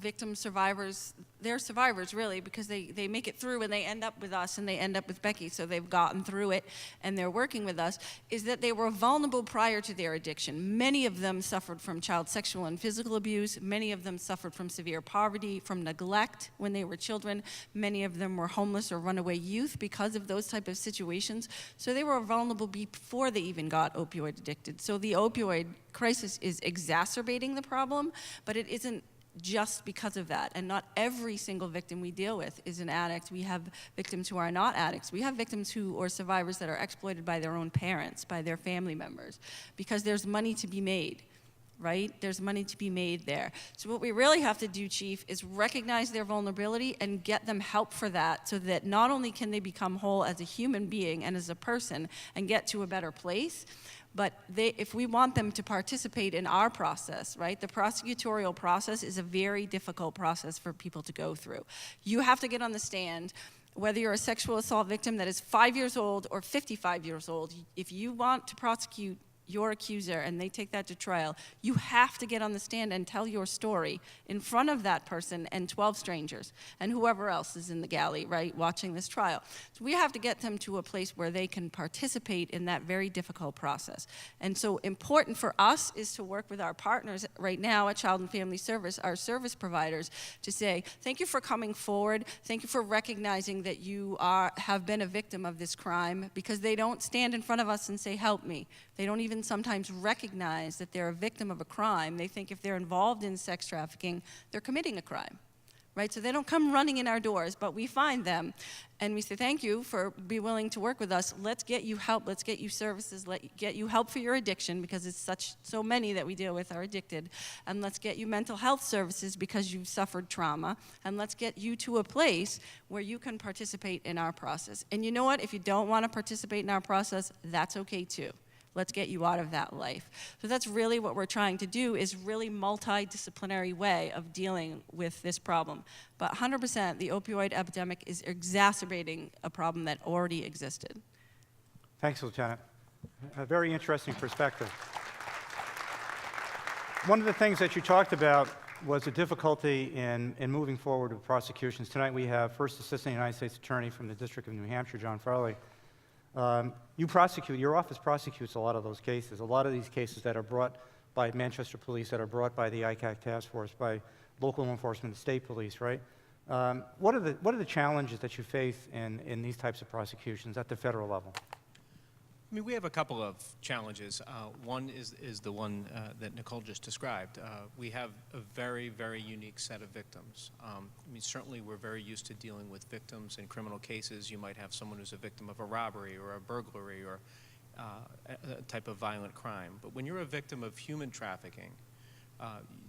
victim survivors, they're survivors really, because they make it through and they end up with us and they end up with Becky, so they've gotten through it and they're working with us, is that they were vulnerable prior to their addiction. Many of them suffered from child sexual and physical abuse. Many of them suffered from severe poverty, from neglect when they were children. Many of them were homeless or runaway youth because of those type of situations. So they were vulnerable before they even got opioid addicted. So the opioid crisis is exacerbating the problem, but it isn't just because of that. And not every single victim we deal with is an addict. We have victims who are not addicts. We have victims who, or survivors that are exploited by their own parents, by their family members, because there's money to be made, right? There's money to be made there. So what we really have to do, Chief, is recognize their vulnerability and get them help for that, so that not only can they become whole as a human being and as a person and get to a better place, but if we want them to participate in our process, right? The prosecutorial process is a very difficult process for people to go through. You have to get on the stand, whether you're a sexual assault victim that is 5 years old or 55 years old. If you want to prosecute your accuser and they take that to trial, you have to get on the stand and tell your story in front of that person and 12 strangers and whoever else is in the galley, right, watching this trial. So we have to get them to a place where they can participate in that very difficult process. And so important for us is to work with our partners right now at Child and Family Service, our service providers, to say, thank you for coming forward, thank you for recognizing that you have been a victim of this crime, because they don't stand in front of us and say, help me. They don't even sometimes recognize that they're a victim of a crime. They think if they're involved in sex trafficking, they're committing a crime, right? So they don't come running in our doors, but we find them and we say, thank you for being willing to work with us. Let's get you help, let's get you services, let's get you help for your addiction, because it's so many that we deal with are addicted, and let's get you mental health services because you've suffered trauma, and let's get you to a place where you can participate in our process. And you know what, if you don't want to participate in our process, that's okay too. Let's get you out of that life. So that's really what we're trying to do, is really multidisciplinary way of dealing with this problem. But 100%, the opioid epidemic is exacerbating a problem that already existed. Thanks, Lieutenant. A very interesting perspective. One of the things that you talked about was the difficulty in moving forward with prosecutions. Tonight we have First Assistant United States Attorney from the District of New Hampshire, John Farley. Your office prosecutes a lot of those cases, a lot of these cases that are brought by Manchester Police, that are brought by the ICAC Task Force, by local enforcement, state police, right? What are the challenges that you face in these types of prosecutions at the federal level? I mean, we have a couple of challenges. One is the one that Nicole just described. We have a very, very unique set of victims. I mean, certainly we're very used to dealing with victims in criminal cases. You might have someone who's a victim of a robbery or a burglary or a type of violent crime. But when you're a victim of human trafficking,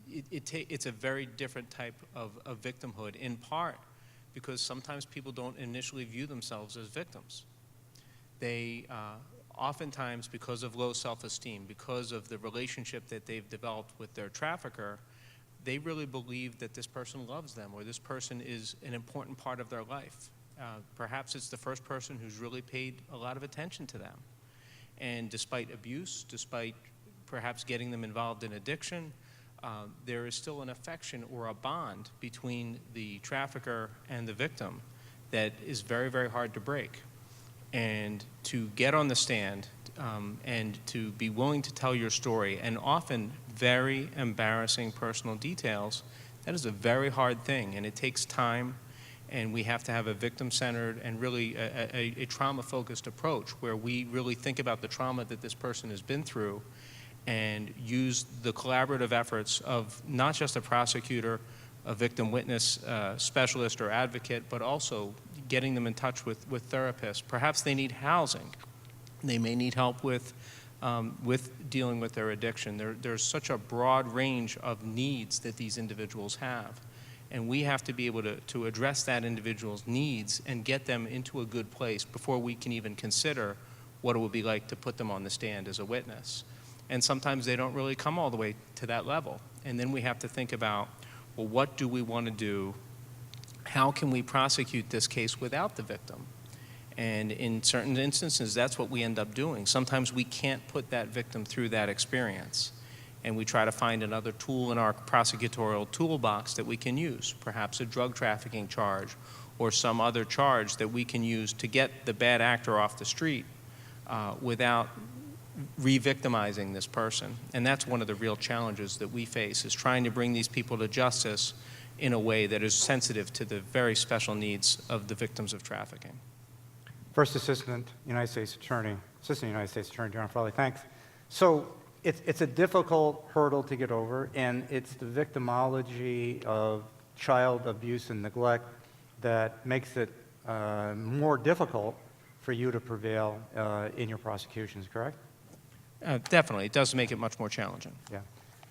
it's a very different type of victimhood, in part because sometimes people don't initially view themselves as victims. They oftentimes, because of low self-esteem, because of the relationship that they've developed with their trafficker, they really believe that this person loves them or this person is an important part of their life. Perhaps it's the first person who's really paid a lot of attention to them. And despite abuse, despite perhaps getting them involved in addiction, there is still an affection or a bond between the trafficker and the victim that is very, very hard to break. And to get on the stand and to be willing to tell your story, and often very embarrassing personal details, that is a very hard thing, and it takes time, and we have to have a victim-centered and really a trauma-focused approach where we really think about the trauma that this person has been through and use the collaborative efforts of not just a prosecutor, a victim witness specialist or advocate, but also getting them in touch with therapists. Perhaps they need housing. They may need help with dealing with their addiction. There's such a broad range of needs that these individuals have. And we have to be able to address that individual's needs and get them into a good place before we can even consider what it would be like to put them on the stand as a witness. And sometimes they don't really come all the way to that level. And then we have to think about, well, what do we want to do? How can we prosecute this case without the victim? And in certain instances, that's what we end up doing. Sometimes we can't put that victim through that experience. And we try to find another tool in our prosecutorial toolbox that we can use, perhaps a drug trafficking charge or some other charge that we can use to get the bad actor off the street without re-victimizing this person. And that's one of the real challenges that we face, is trying to bring these people to justice in a way that is sensitive to the very special needs of the victims of trafficking. First Assistant United States Attorney John Frawley, thanks. So it's a difficult hurdle to get over, and it's the victimology of child abuse and neglect that makes it more difficult for you to prevail in your prosecutions, correct? Definitely. It does make it much more challenging. Yeah.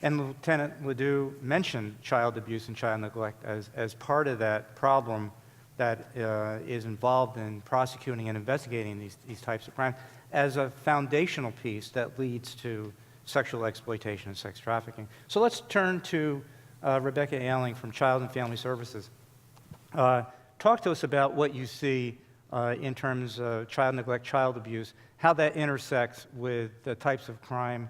And Lieutenant Ledoux mentioned child abuse and child neglect as part of that problem that is involved in prosecuting and investigating these types of crimes as a foundational piece that leads to sexual exploitation and sex trafficking. So let's turn to Rebecca Ayling from Child and Family Services. Talk to us about what you see in terms of child neglect, child abuse, how that intersects with the types of crime,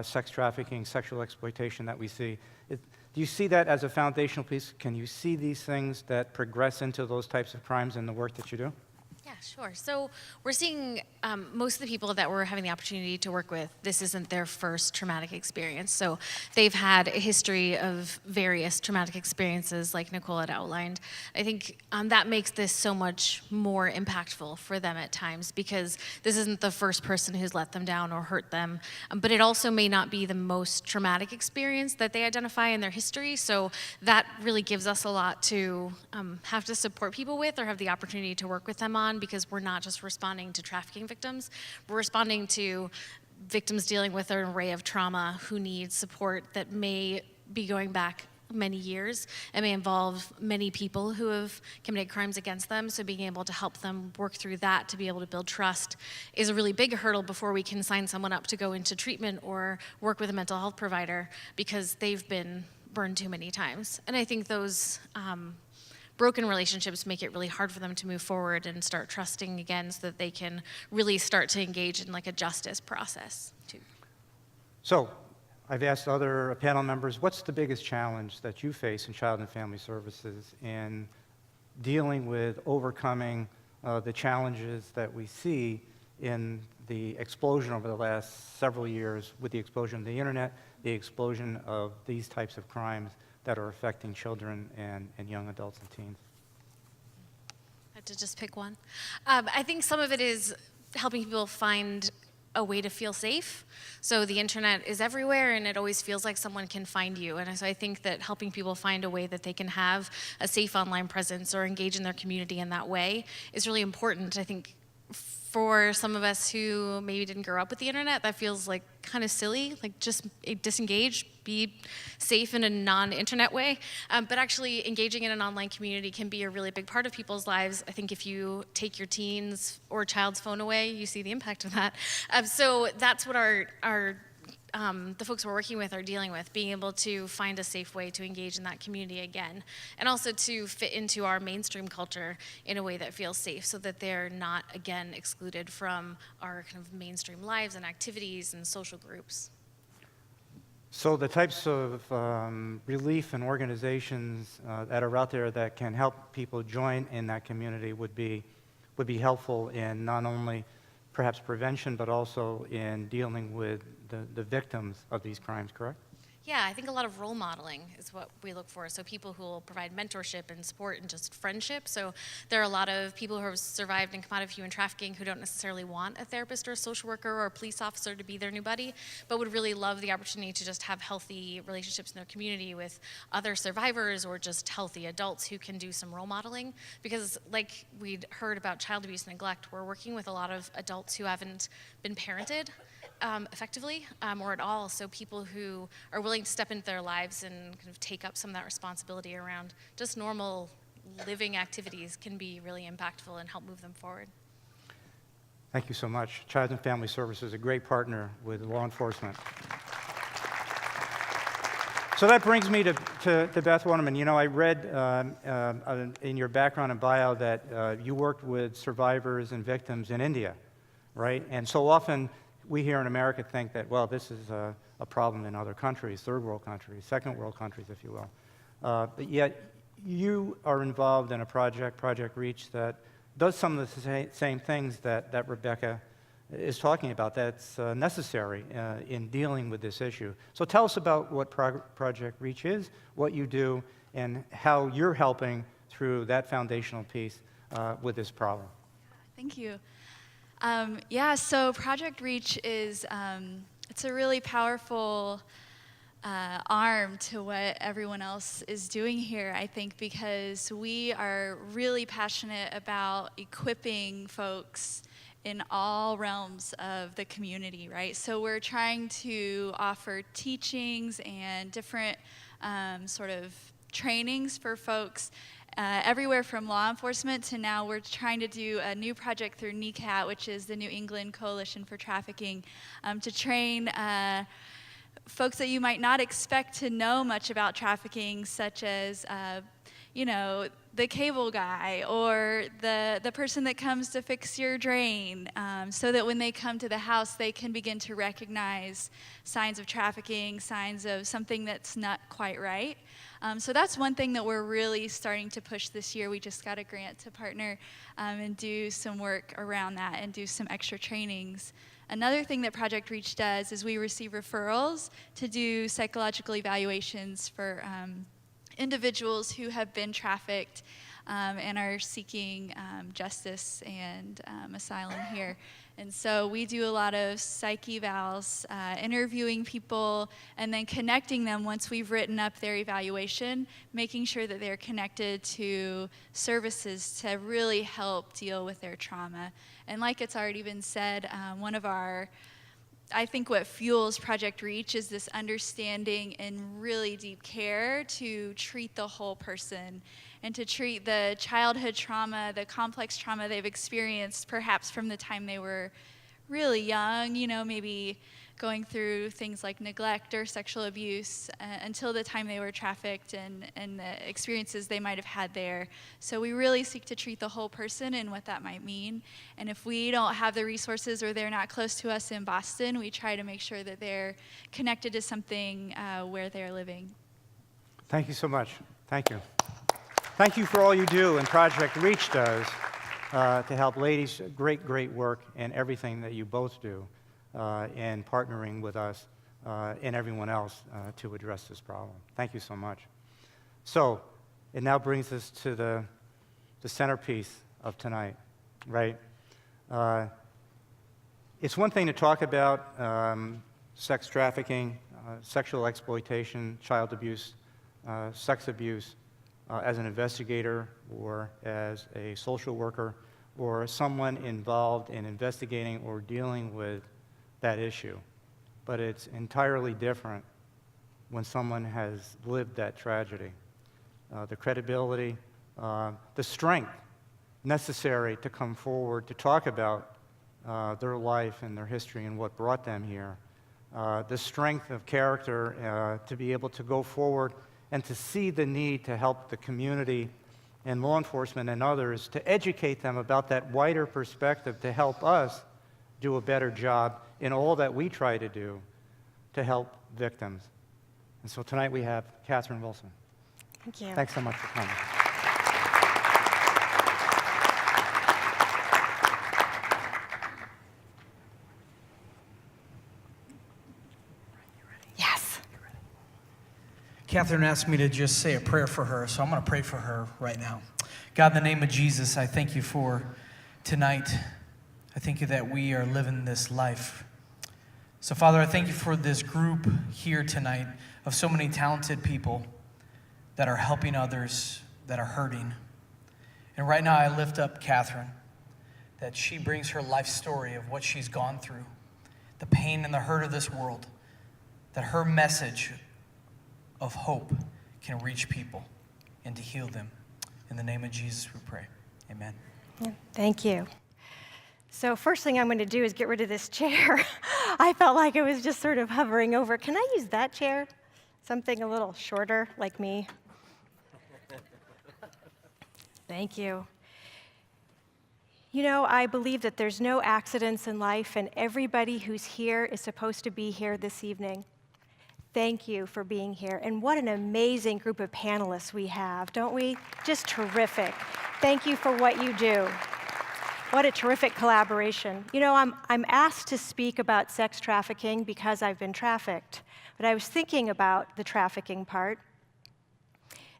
sex trafficking, sexual exploitation that we see. Do you see that as a foundational piece? Can you see these things that progress into those types of crimes in the work that you do? Yeah, sure. So we're seeing most of the people that we're having the opportunity to work with, this isn't their first traumatic experience. So they've had a history of various traumatic experiences like Nicole had outlined. I think that makes this so much more impactful for them at times, because this isn't the first person who's let them down or hurt them, but it also may not be the most traumatic experience that they identify in their history. So that really gives us a lot to have to support people with or have the opportunity to work with them on, because we're not just responding to trafficking victims, we're responding to victims dealing with an array of trauma who need support that may be going back many years and may involve many people who have committed crimes against them. So being able to help them work through that, to be able to build trust, is a really big hurdle before we can sign someone up to go into treatment or work with a mental health provider, because they've been burned too many times. And I think those broken relationships make it really hard for them to move forward and start trusting again, so that they can really start to engage in like a justice process too. So I've asked other panel members, what's the biggest challenge that you face in Child and Family Services in dealing with overcoming the challenges that we see in the explosion over the last several years with the explosion of the internet, the explosion of these types of crimes that are affecting children and young adults and teens? I had to just pick one. I think some of it is helping people find a way to feel safe. So the internet is everywhere and it always feels like someone can find you. And so I think that helping people find a way that they can have a safe online presence or engage in their community in that way is really important. I think for some of us who maybe didn't grow up with the internet, that feels like kind of silly, like just disengage, be safe in a non-internet way. But actually engaging in an online community can be a really big part of people's lives. I think if you take your teen's or child's phone away, you see the impact of that. So that's what the folks we're working with are dealing with, being able to find a safe way to engage in that community again, and also to fit into our mainstream culture in a way that feels safe so that they're not, again, excluded from our kind of mainstream lives and activities and social groups. So the types of relief and organizations that are out there that can help people join in that community would be helpful in not only perhaps prevention, but also in dealing with the victims of these crimes, correct? Yeah, I think a lot of role modeling is what we look for. So people who will provide mentorship and support and just friendship. So there are a lot of people who have survived and come out of human trafficking who don't necessarily want a therapist or a social worker or a police officer to be their new buddy, but would really love the opportunity to just have healthy relationships in their community with other survivors or just healthy adults who can do some role modeling. Because like we'd heard about child abuse and neglect, we're working with a lot of adults who haven't been parented effectively or at all. So people who are willing to step into their lives and kind of take up some of that responsibility around just normal living activities can be really impactful and help move them forward. Thank you so much. Child and Family Services is a great partner with law enforcement. So that brings me to Beth Waterman. You know, I read in your background and bio that you worked with survivors and victims in India, right? And so often we here in America think that, well, this is a problem in other countries, third world countries, second world countries, if you will. But yet you are involved in a project, Project Reach, that does some of the same things that Rebecca is talking about that's necessary in dealing with this issue. So tell us about what Project Reach is, what you do, and how you're helping through that foundational piece with this problem. Thank you. Yeah, so Project Reach is, it's a really powerful arm to what everyone else is doing here, I think, because we are really passionate about equipping folks in all realms of the community, right? So we're trying to offer teachings and different sort of trainings for folks everywhere from law enforcement to now we're trying to do a new project through NECAT, which is the New England Coalition for Trafficking, to train folks that you might not expect to know much about trafficking, such as, you know, the cable guy or the person that comes to fix your drain, so that when they come to the house, they can begin to recognize signs of trafficking, signs of something that's not quite right. So that's one thing that we're really starting to push this year. We just got a grant to partner and do some work around that and do some extra trainings. Another thing that Project Reach does is we receive referrals to do psychological evaluations for individuals who have been trafficked and are seeking justice and asylum here. And so we do a lot of psych evals, interviewing people, and then connecting them once we've written up their evaluation, making sure that they're connected to services to really help deal with their trauma. And like it's already been said, one of our, I think what fuels Project Reach is this understanding and really deep care to treat the whole person and to treat the childhood trauma, the complex trauma they've experienced perhaps from the time they were really young, you know, maybe going through things like neglect or sexual abuse until the time they were trafficked and the experiences they might have had there. So we really seek to treat the whole person and what that might mean. And if we don't have the resources or they're not close to us in Boston, we try to make sure that they're connected to something where they're living. Thank you so much. Thank you. Thank you for all you do and Project Reach does to help ladies. Great, great work and everything that you both do in partnering with us and everyone else to address this problem. Thank you so much. So it now brings us to the centerpiece of tonight, right? It's one thing to talk about sex trafficking, sexual exploitation, child abuse, sex abuse as an investigator or as a social worker or someone involved in investigating or dealing with that issue. But it's entirely different when someone has lived that tragedy. The credibility, the strength necessary to come forward to talk about their life and their history and what brought them here. The strength of character to be able to go forward and to see the need to help the community and law enforcement and others to educate them about that wider perspective to help us do a better job in all that we try to do to help victims. And so tonight we have Catherine Wilson. Thank you. Thanks so much for coming. Yes. Catherine asked me to just say a prayer for her, so I'm going to pray for her right now. God, in the name of Jesus, I thank you for tonight. I thank you that we are living this life. So, Father, I thank you for this group here tonight of so many talented people that are helping others that are hurting. And right now I lift up Catherine, that she brings her life story of what she's gone through, the pain and the hurt of this world, that her message of hope can reach people and to heal them. In the name of Jesus we pray, amen. Yeah, thank you. So first thing I'm going to do is get rid of this chair. I felt like it was just sort of hovering over. Can I use that chair? Something a little shorter, like me. Thank you. You know, I believe that there's no accidents in life, and everybody who's here is supposed to be here this evening. Thank you for being here. And what an amazing group of panelists we have, don't we? Just terrific. Thank you for what you do. What a terrific collaboration. You know, I'm asked to speak about sex trafficking because I've been trafficked. But I was thinking about the trafficking part.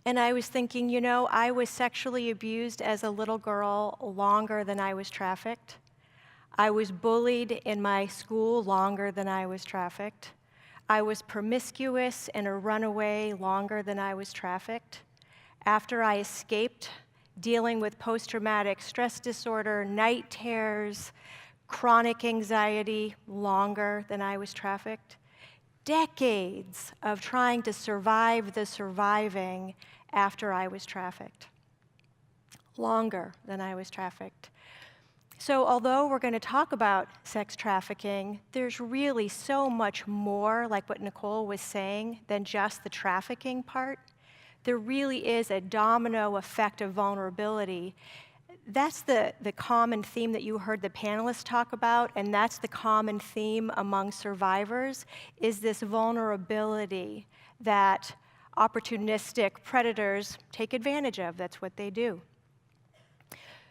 And I was thinking, you know, I was sexually abused as a little girl longer than I was trafficked. I was bullied in my school longer than I was trafficked. I was promiscuous and a runaway longer than I was trafficked. After I escaped, dealing with post-traumatic stress disorder, night terrors, chronic anxiety longer than I was trafficked. Decades of trying to survive the surviving after I was trafficked. Longer than I was trafficked. So although we're going to talk about sex trafficking, there's really so much more, like what Nicole was saying, than just the trafficking part. There really is a domino effect of vulnerability. That's the common theme that you heard the panelists talk about, and that's the common theme among survivors, is this vulnerability that opportunistic predators take advantage of. That's what they do.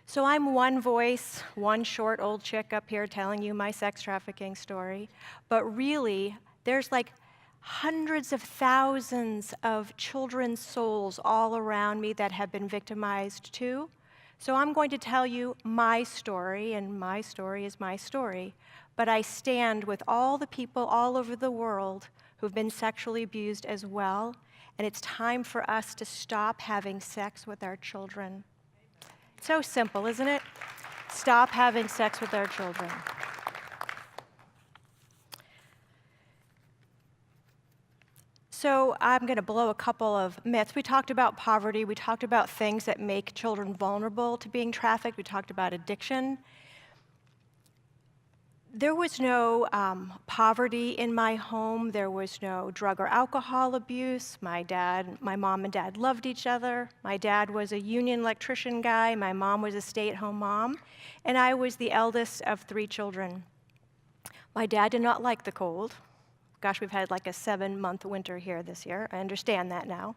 So I'm one voice, one short old chick up here telling you my sex trafficking story, but really, there's like hundreds of thousands of children's souls all around me that have been victimized too. So I'm going to tell you my story, and my story is my story, but I stand with all the people all over the world who've been sexually abused as well, and it's time for us to stop having sex with our children. It's so simple, isn't it? Stop having sex with our children. So I'm going to blow a couple of myths. We talked about poverty. We talked about things that make children vulnerable to being trafficked. We talked about addiction. There was no poverty in my home. There was no drug or alcohol abuse. My mom and dad loved each other. My dad was a union electrician guy. My mom was a stay-at-home mom. And I was the eldest of 3 children. My dad did not like the cold. Gosh, we've had like a 7-month winter here this year. I understand that now.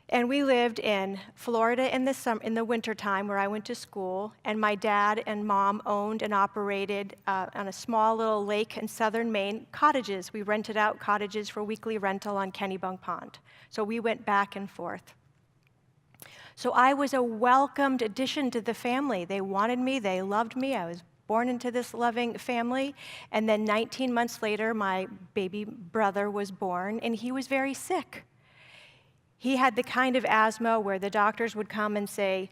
And we lived in Florida in the wintertime where I went to school, and my dad and mom owned and operated on a small little lake in southern Maine, cottages. We rented out cottages for weekly rental on Kennebunk Pond. So we went back and forth. So I was a welcomed addition to the family. They wanted me, they loved me. I was born into this loving family. And then 19 months later, my baby brother was born, and he was very sick. He had the kind of asthma where the doctors would come and say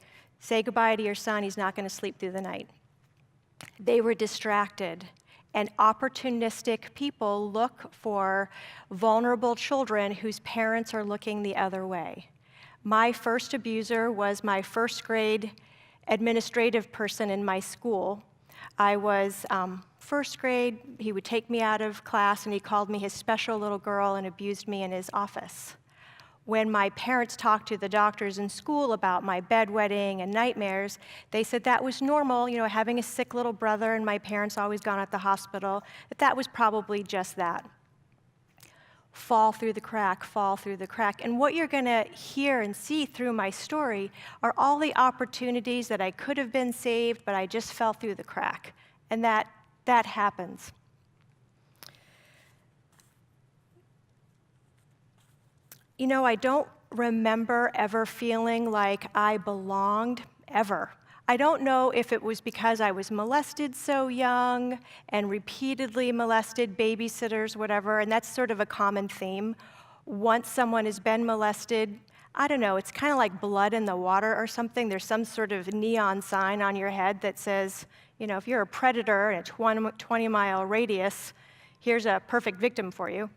goodbye to your son, he's not going to sleep through the night. They were distracted, and opportunistic people look for vulnerable children whose parents are looking the other way. My first abuser was my first grade administrative person in my school. I was first grade, he would take me out of class and he called me his special little girl and abused me in his office. When my parents talked to the doctors in school about my bedwetting and nightmares, they said that was normal, having a sick little brother and my parents always gone at the hospital, that was probably just that. Fall through the crack, fall through the crack. And what you're going to hear and see through my story are all the opportunities that I could have been saved, but I just fell through the crack. And that happens. I don't remember ever feeling like I belonged, ever. I don't know if it was because I was molested so young and repeatedly molested, babysitters, whatever, and that's sort of a common theme. Once someone has been molested, I don't know, it's kind of like blood in the water or something. There's some sort of neon sign on your head that says, if you're a predator in a 20-mile radius, here's a perfect victim for you.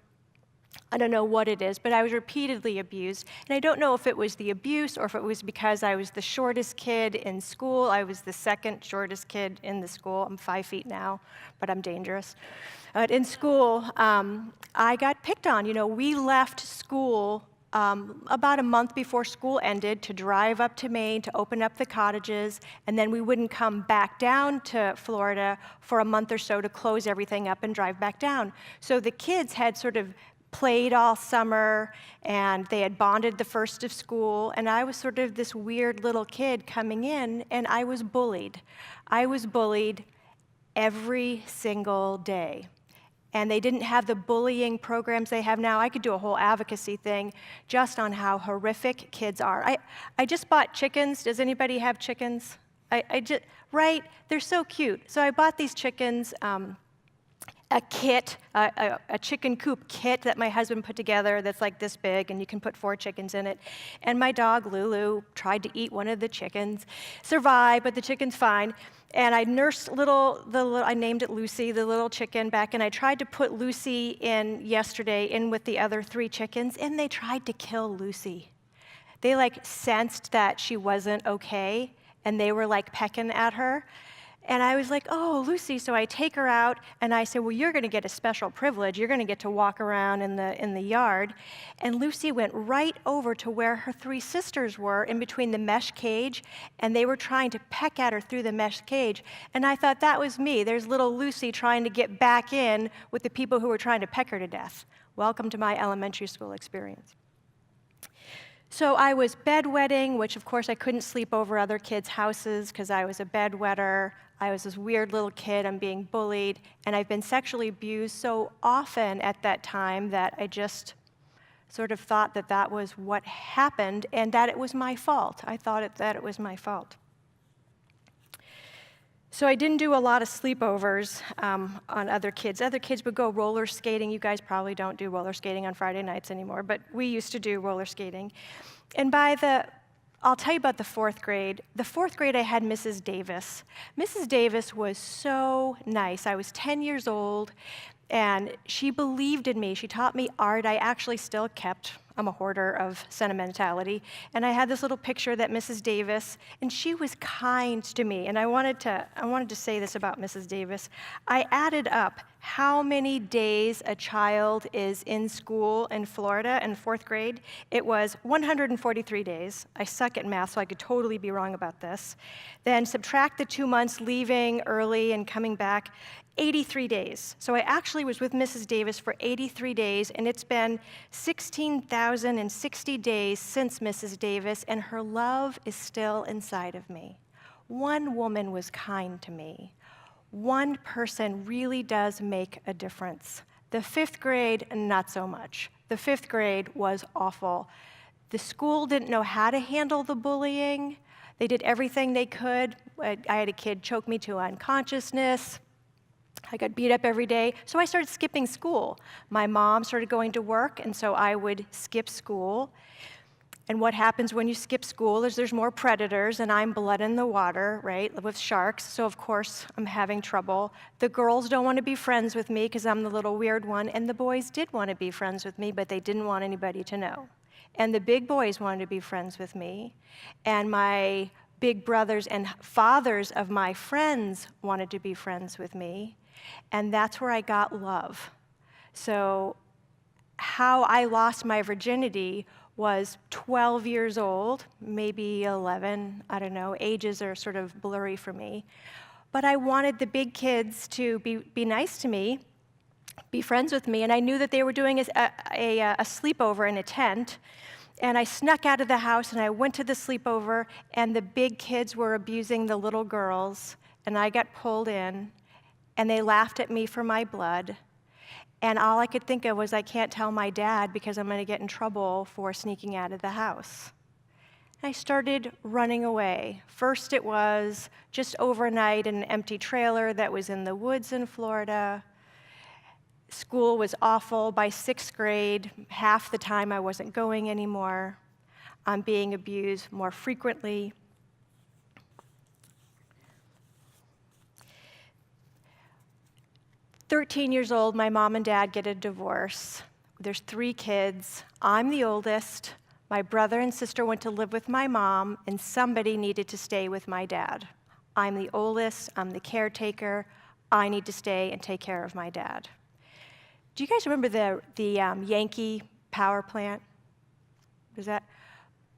I don't know what it is, but I was repeatedly abused. And I don't know if it was the abuse or if it was because I was the shortest kid in school. I was the second shortest kid in the school. I'm 5 feet now, but I'm dangerous. But in school, I got picked on. We left school about a month before school ended to drive up to Maine to open up the cottages, and then we wouldn't come back down to Florida for a month or so to close everything up and drive back down. So the kids had sort of played all summer, and they had bonded the first of school, and I was sort of this weird little kid coming in, and I was bullied. I was bullied every single day. And they didn't have the bullying programs they have now. I could do a whole advocacy thing just on how horrific kids are. I just bought chickens. Does anybody have chickens? Right? They're so cute. So I bought these chickens, a kit, a chicken coop kit that my husband put together that's like this big, and you can put 4 chickens in it. And my dog, Lulu, tried to eat one of the chickens, survived, but the chicken's fine. And I nursed I named it Lucy, the little chicken, back, and I tried to put Lucy yesterday in with the other 3 chickens, and they tried to kill Lucy. They sensed that she wasn't okay, and they were pecking at her. And I was like, oh, Lucy. So I take her out, and I say, well, you're going to get a special privilege. You're going to get to walk around in the yard. And Lucy went right over to where her 3 sisters were in between the mesh cage, and they were trying to peck at her through the mesh cage. And I thought, that was me. There's little Lucy trying to get back in with the people who were trying to peck her to death. Welcome to my elementary school experience. So I was bedwetting, which of course I couldn't sleep over other kids' houses because I was a bedwetter. I was this weird little kid, I'm being bullied, and I've been sexually abused so often at that time that I just sort of thought that that was what happened and that it was my fault. I thought that it was my fault. So I didn't do a lot of sleepovers on other kids. Other kids would go roller skating. You guys probably don't do roller skating on Friday nights anymore, but we used to do roller skating. And I'll tell you about the 4th grade. The 4th grade, I had Mrs. Davis. Mrs. Davis was so nice. I was 10 years old, and she believed in me. She taught me art. I actually still kept. I'm a hoarder of sentimentality. And I had this little picture that Mrs. Davis, and she was kind to me. And I wanted to say this about Mrs. Davis. I added up how many days a child is in school in Florida in 4th grade. It was 143 days. I suck at math, so I could totally be wrong about this. Then subtract the 2 months leaving early and coming back, 83 days. So I actually was with Mrs. Davis for 83 days, and it's been 16,060 days since Mrs. Davis, and her love is still inside of me. One woman was kind to me. One person really does make a difference. The 5th grade, not so much. The 5th grade was awful. The school didn't know how to handle the bullying. They did everything they could. I had a kid choke me to unconsciousness. I got beat up every day, so I started skipping school. My mom started going to work, and so I would skip school. And what happens when you skip school is there's more predators, and I'm blood in the water, right, with sharks, so of course I'm having trouble. The girls don't want to be friends with me because I'm the little weird one, and the boys did want to be friends with me, but they didn't want anybody to know. And the big boys wanted to be friends with me, and my big brothers and fathers of my friends wanted to be friends with me, and that's where I got love. So how I lost my virginity was 12 years old, maybe 11, I don't know, ages are sort of blurry for me. But I wanted the big kids to be nice to me, be friends with me, and I knew that they were doing a sleepover in a tent, and I snuck out of the house and I went to the sleepover, and the big kids were abusing the little girls, and I got pulled in, and they laughed at me for my blood. And all I could think of was, I can't tell my dad because I'm going to get in trouble for sneaking out of the house. And I started running away. First, it was just overnight in an empty trailer that was in the woods in Florida. School was awful. By 6th grade, half the time I wasn't going anymore. I'm being abused more frequently. At 13 years old, my mom and dad get a divorce. There's 3 kids. I'm the oldest. My brother and sister went to live with my mom, and somebody needed to stay with my dad. I'm the oldest. I'm the caretaker. I need to stay and take care of my dad. Do you guys remember the Yankee power plant?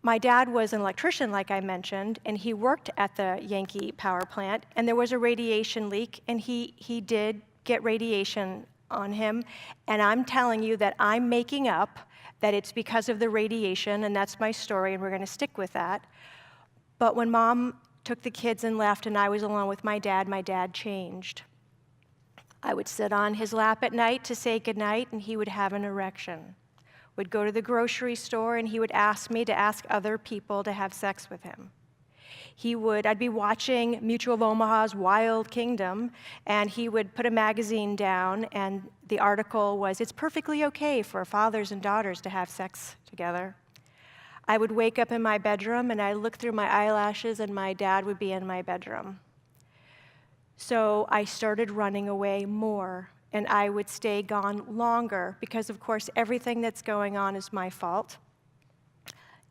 My dad was an electrician, like I mentioned, and he worked at the Yankee power plant, and there was a radiation leak, and he did get radiation on him, and I'm telling you that I'm making up that it's because of the radiation, and that's my story, and we're going to stick with that. But when Mom took the kids and left and I was alone with my dad changed. I would sit on his lap at night to say goodnight, and he would have an erection. Would go to the grocery store, and he would ask me to ask other people to have sex with him. I'd be watching Mutual of Omaha's Wild Kingdom, and he would put a magazine down, and the article was, "It's perfectly okay for fathers and daughters to have sex together." I would wake up in my bedroom, and I'd look through my eyelashes, and my dad would be in my bedroom. So I started running away more, and I would stay gone longer, because of course everything that's going on is my fault.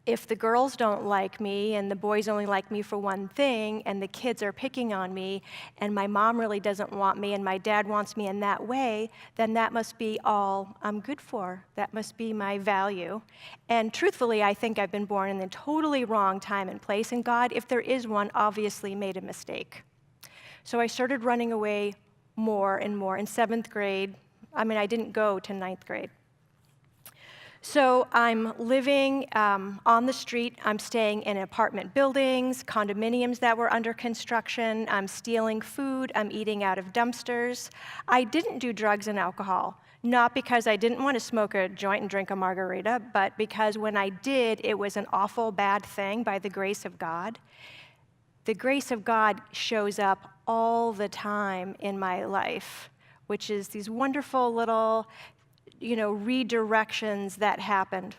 If the girls don't like me, and the boys only like me for one thing, and the kids are picking on me, and my mom really doesn't want me, and my dad wants me in that way, then that must be all I'm good for. That must be my value. And truthfully, I think I've been born in the totally wrong time and place, and God, if there is one, obviously made a mistake. So I started running away more and more. In 7th grade, I didn't go to 9th grade. So I'm living on the street. I'm staying in apartment buildings, condominiums that were under construction. I'm stealing food. I'm eating out of dumpsters. I didn't do drugs and alcohol, not because I didn't want to smoke a joint and drink a margarita, but because when I did, it was an awful bad thing by the grace of God. The grace of God shows up all the time in my life, which is these wonderful little redirections that happened.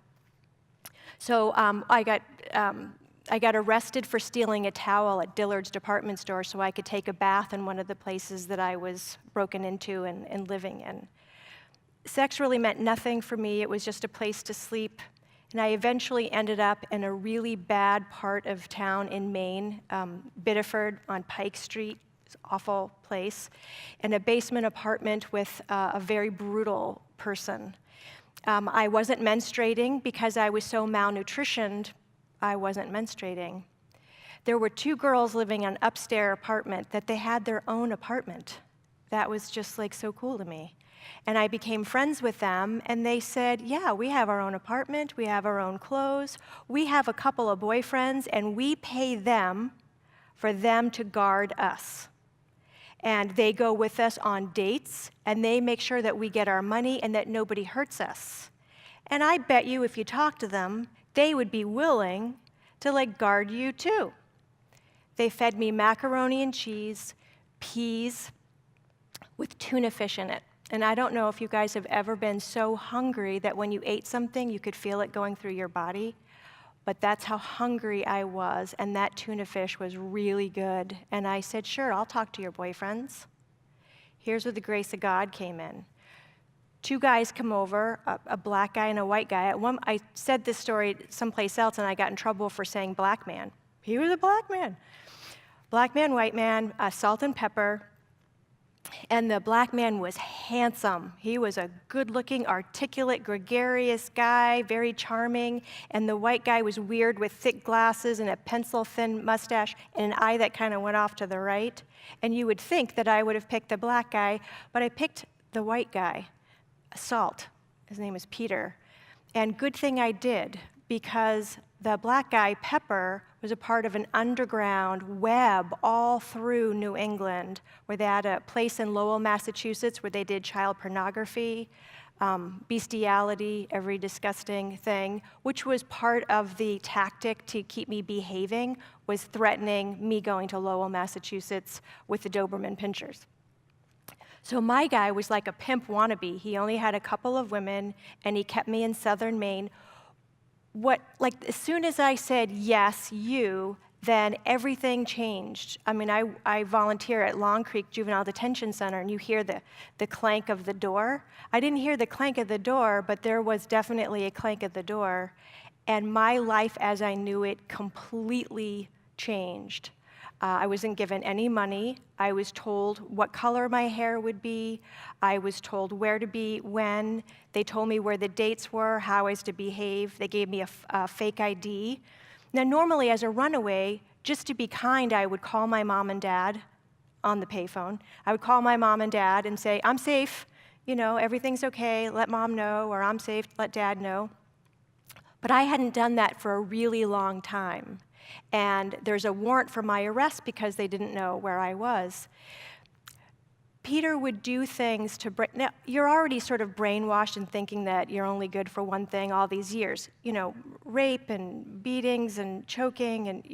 So I got arrested for stealing a towel at Dillard's department store so I could take a bath in one of the places that I was broken into and living in. Sex really meant nothing for me. It was just a place to sleep. And I eventually ended up in a really bad part of town in Maine, Bedford on Pike Street. It's an awful place, in a basement apartment with a very brutal person. I wasn't menstruating because I was so malnutritioned, I wasn't menstruating. There were 2 girls living in an upstairs apartment that they had their own apartment. That was just so cool to me. And I became friends with them, and they said, yeah, we have our own apartment, we have our own clothes, we have a couple of boyfriends, and we pay them for them to guard us. And they go with us on dates, and they make sure that we get our money and that nobody hurts us. And I bet you if you talk to them, they would be willing to guard you too. They fed me macaroni and cheese, peas, with tuna fish in it. And I don't know if you guys have ever been so hungry that when you ate something, you could feel it going through your body. But that's how hungry I was, and that tuna fish was really good. And I said, sure, I'll talk to your boyfriends. Here's where the grace of God came in. Two guys come over, a black guy and a white guy. I said this story someplace else, and I got in trouble for saying black man. He was a black man. Black man, white man, salt and pepper. And the black man was handsome. He was a good-looking, articulate, gregarious guy, very charming. And the white guy was weird with thick glasses and a pencil-thin mustache and an eye that kind of went off to the right. And you would think that I would have picked the black guy, but I picked the white guy, Salt. His name is Peter. And good thing I did, because the black guy, Pepper, was a part of an underground web all through New England, where they had a place in Lowell, Massachusetts, where they did child pornography, bestiality, every disgusting thing, which was part of the tactic to keep me behaving, was threatening me going to Lowell, Massachusetts with the Doberman pinschers. So my guy was like a pimp wannabe. He only had a couple of women, and he kept me in southern Maine. As soon as I said, yes, you, then everything changed. I mean, I volunteer at Long Creek Juvenile Detention Center, and you hear the clank of the door. I didn't hear the clank of the door, but there was definitely a clank of the door. And my life as I knew it completely changed. I wasn't given any money. I was told what color my hair would be. I was told where to be, when. They told me where the dates were, how I was to behave. They gave me a fake ID. Now, normally as a runaway, just to be kind, I would call my mom and dad on the payphone. I would call my mom and dad and say, I'm safe, everything's okay, let mom know, or I'm safe, let dad know. But I hadn't done that for a really long time. And there's a warrant for my arrest because they didn't know where I was. Peter would do things to now, you're already sort of brainwashed in thinking that you're only good for one thing all these years. Rape and beatings and choking and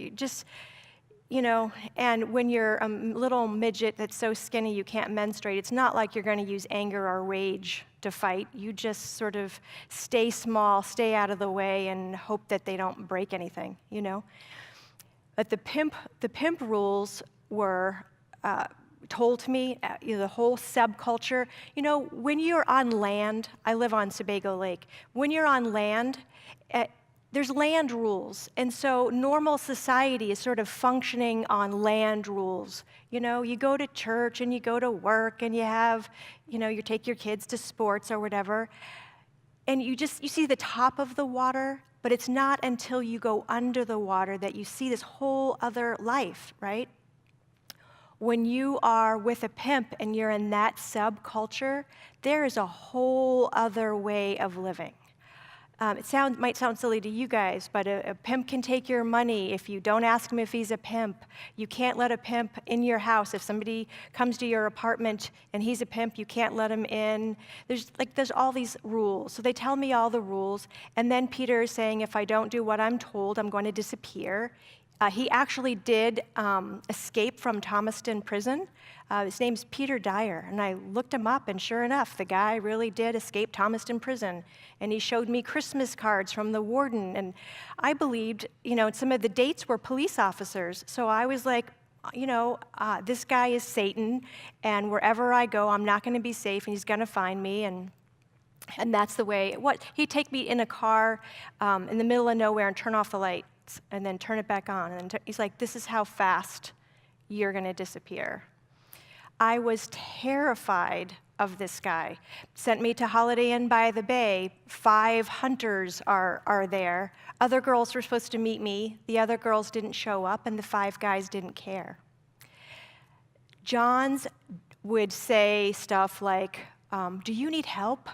and when you're a little midget that's so skinny you can't menstruate, it's not like you're going to use anger or rage to fight. You just sort of stay small, stay out of the way, and hope that they don't break anything, But the pimp rules were told to me, the whole subculture. When you're on land, I live on Sebago Lake. When you're on land, there's land rules. And so normal society is sort of functioning on land rules. You go to church and you go to work and you have, you take your kids to sports or whatever. And you see the top of the water, but it's not until you go under the water that you see this whole other life, right? When you are with a pimp and you're in that subculture, there is a whole other way of living. It might sound silly to you guys, but a pimp can take your money if you don't ask him if he's a pimp. You can't let a pimp in your house. If somebody comes to your apartment and he's a pimp, you can't let him in. There's all these rules. So they tell me all the rules, and then Peter is saying, if I don't do what I'm told, I'm going to disappear. He actually did escape from Thomaston Prison. His name's Peter Dyer, and I looked him up, and sure enough, the guy really did escape Thomaston Prison. And he showed me Christmas cards from the warden, and I believed, some of the dates were police officers. So I was like, this guy is Satan, and wherever I go, I'm not going to be safe, and he's going to find me, and that's the way. He'd take me in a car in the middle of nowhere and turn off the lights and then turn it back on. And he's like, this is how fast you're going to disappear. I was terrified of this guy. Sent me to Holiday Inn by the Bay. 5 hunters are there. Other girls were supposed to meet me. The other girls didn't show up, and the 5 guys didn't care. Johns would say stuff like, do you need help?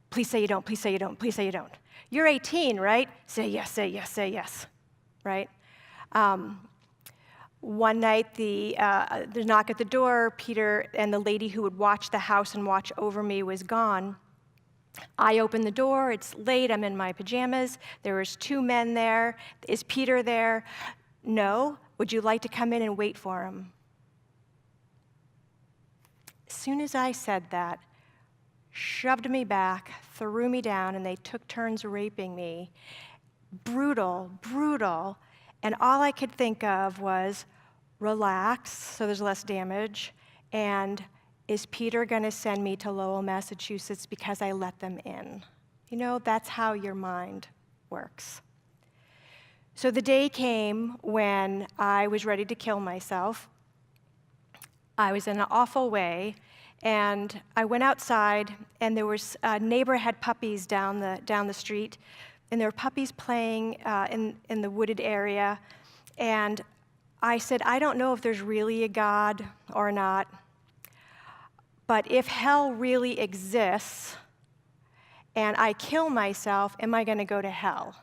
Please say you don't, please say you don't, please say you don't. You're 18, right? Say yes, say yes, say yes, right? One night, there's a knock at the door. Peter and the lady who would watch the house and watch over me was gone. I open the door. It's late. I'm in my pajamas. There was 2 men there. Is Peter there? No, Would you like to come in and wait for him? As soon as I said that, shoved me back, threw me down, and they took turns raping me. Brutal, brutal. And all I could think of was, relax, so there's less damage, and is Peter going to send me to Lowell, Massachusetts because I let them in? You know, that's how your mind works. So the day came when I was ready to kill myself. I was in an awful way, and I went outside, and there was a neighbor had puppies down the street, and there were puppies playing in the wooded area, and I said, I don't know if there's really a God or not, but if hell really exists and I kill myself, am I going to go to hell?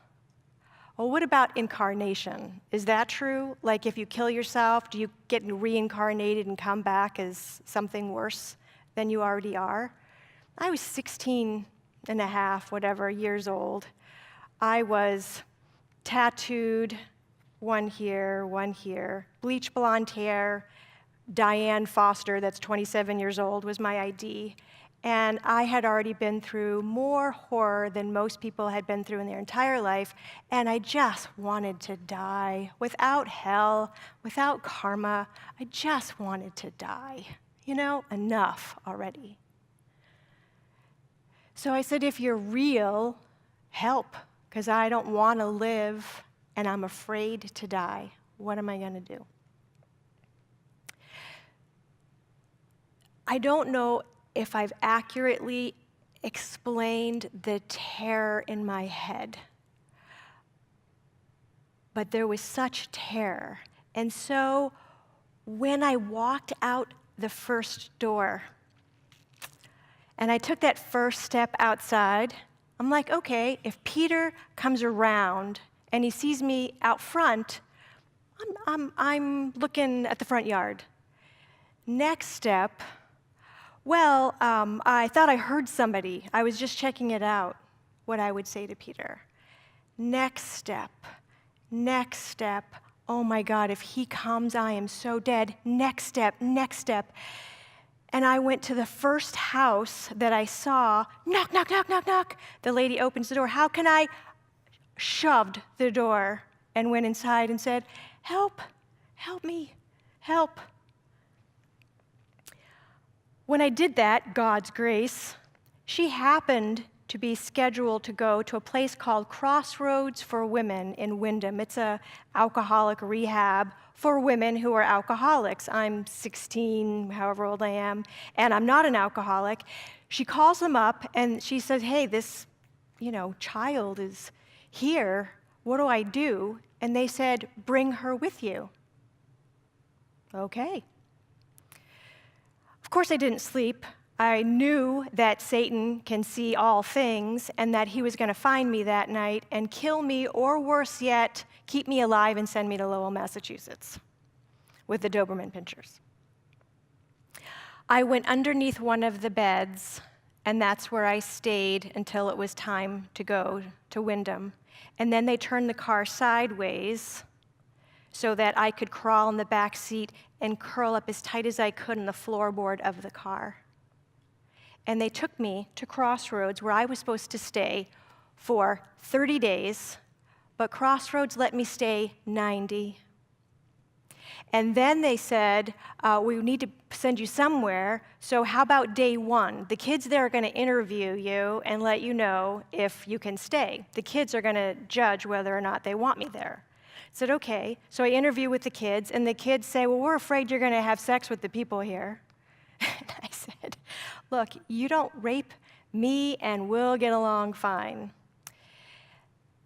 Well, what about incarnation? Is that true? Like if you kill yourself, do you get reincarnated and come back as something worse than you already are? I was 16 and a half, whatever, years old. I was tattooed, one here, bleach blonde hair, Diane Foster, that's 27 years old, was my ID. And I had already been through more horror than most people had been through in their entire life, and I just wanted to die. Without hell, without karma, I just wanted to die. You know, enough already. So I said, if you're real, help, because I don't want to live, and I'm afraid to die. What am I going to do? I don't know if I've accurately explained the terror in my head, but there was such terror. And so when I walked out the first door, and I took that first step outside, I'm like, okay, if Peter comes around and he sees me out front, I'm looking at the front yard. Next step, well, I thought I heard somebody. I was just checking it out, what I would say to Peter. Next step, oh my God, if he comes, I am so dead. Next step. And I went to the first house that I saw, knock, knock, knock, knock, knock. The lady opens the door. How can I? Shoved the door and went inside and said, help me, help. When I did that, God's grace, she happened to be scheduled to go to a place called Crossroads for Women in Windham. It's an alcoholic rehab for women who are alcoholics. I'm 16, however old I am, and I'm not an alcoholic. She calls them up and she says, hey, this, child is here. What do I do? And they said, bring her with you. Okay. Of course, I didn't sleep. I knew that Satan can see all things and that he was going to find me that night and kill me, or worse yet, keep me alive and send me to Lowell, Massachusetts with the Doberman pinschers. I went underneath one of the beds, and that's where I stayed until it was time to go to Windham. And then they turned the car sideways so that I could crawl in the back seat and curl up as tight as I could in the floorboard of the car. And they took me to Crossroads, where I was supposed to stay for 30 days, but Crossroads let me stay 90. And then they said, we need to send you somewhere, so how about day one? The kids there are going to interview you and let you know if you can stay. The kids are going to judge whether or not they want me there. I said, okay. So I interview with the kids, and the kids say, well, we're afraid you're going to have sex with the people here. And I said, look, you don't rape me, and we'll get along fine.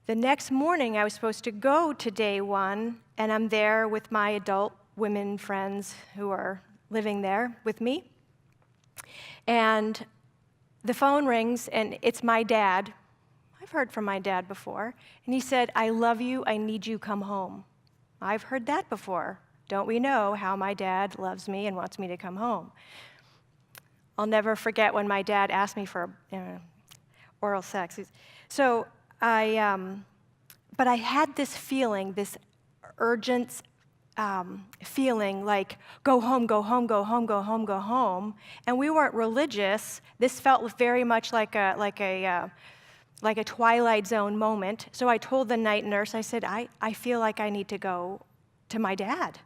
The next morning, I was supposed to go to day one, and I'm there with my adult women friends who are living there with me. And the phone rings, and it's my dad. I've heard from my dad before. And he said, I love you, I need you, come home. I've heard that before. Don't we know how my dad loves me and wants me to come home? I'll never forget when my dad asked me for oral sex. But I had this feeling, this urgent feeling like, go home, go home, go home, go home, go home. And we weren't religious. This felt very much like a Twilight Zone moment. So I told the night nurse, I said, I feel like I need to go to my dad.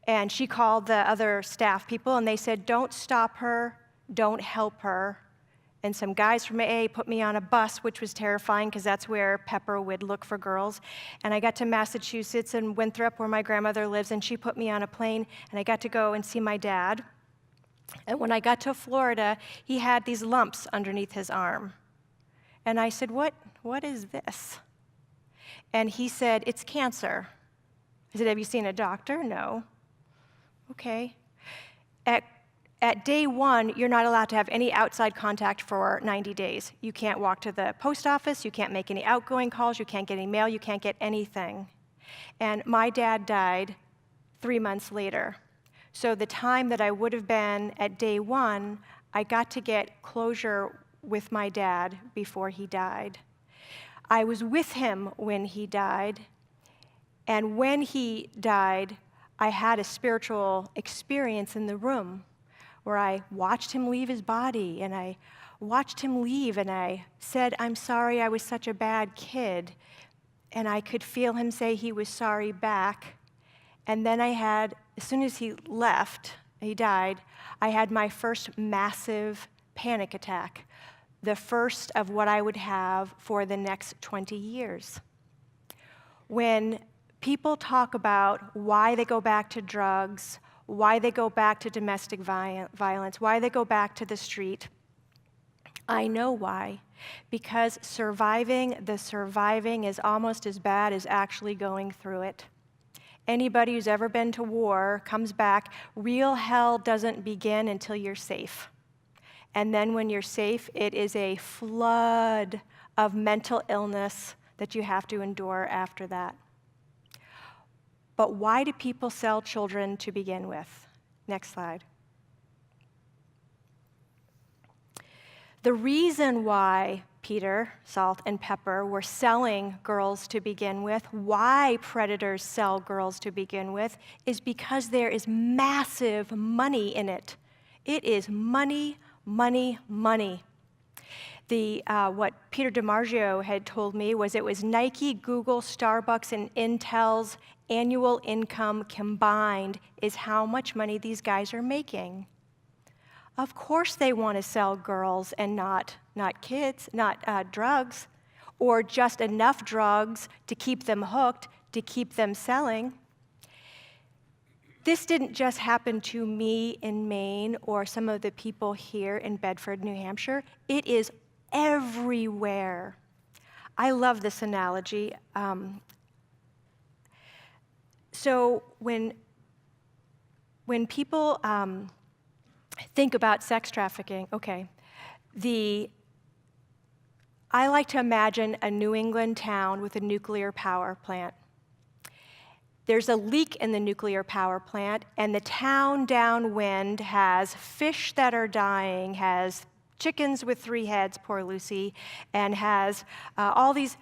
And she called the other staff people, and they said, don't stop her, don't help her. And some guys from AA put me on a bus, which was terrifying because that's where Pepper would look for girls. And I got to Massachusetts and Winthrop, where my grandmother lives, and she put me on a plane, and I got to go and see my dad. And when I got to Florida, he had these lumps underneath his arm. And I said, what is this? And he said, it's cancer. I said, have you seen a doctor? No. Okay. At day 1, you're not allowed to have any outside contact for 90 days. You can't walk to the post office, you can't make any outgoing calls, you can't get any mail, you can't get anything. And my dad died 3 months later. So the time that I would have been at day 1, I got to get closure with my dad before he died. I was with him when he died, and when he died, I had a spiritual experience in the room where I watched him leave his body, and I watched him leave, and I said, I'm sorry I was such a bad kid. And I could feel him say he was sorry back. And then I had, as soon as he left, he died, I had my first massive panic attack, the first of what I would have for the next 20 years. When people talk about why they go back to drugs, why they go back to domestic violence, why they go back to the street, I know why. Because surviving the surviving is almost as bad as actually going through it. Anybody who's ever been to war comes back, real hell doesn't begin until you're safe. And then when you're safe, it is a flood of mental illness that you have to endure after that. But why do people sell children to begin with? Next slide. The reason why Peter, Salt, and Pepper were selling girls to begin with, why predators sell girls to begin with, is because there is massive money in it. It is money, money, money. What Peter DiMaggio had told me was it was Nike, Google, Starbucks, and Intel's annual income combined is how much money these guys are making. Of course they want to sell girls and not kids, not drugs, or just enough drugs to keep them hooked, to keep them selling. This didn't just happen to me in Maine or some of the people here in Bedford, New Hampshire. It is everywhere. I love this analogy. So when people think about sex trafficking, okay, I like to imagine a New England town with a nuclear power plant. There's a leak in the nuclear power plant, and the town downwind has fish that are dying, has chickens with 3 heads, poor Lucy, and has all these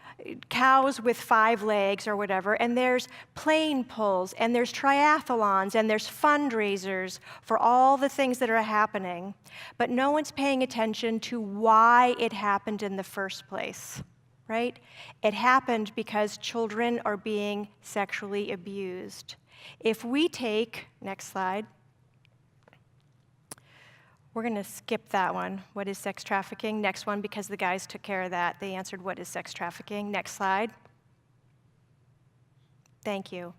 cows with 5 legs or whatever, and there's plane pulls, and there's triathlons, and there's fundraisers for all the things that are happening, but no one's paying attention to why it happened in the first place, right? It happened because children are being sexually abused. If we take, next slide, we're going to skip that one. What is sex trafficking? Next one, because the guys took care of that. They answered, what is sex trafficking? Next slide. Thank you.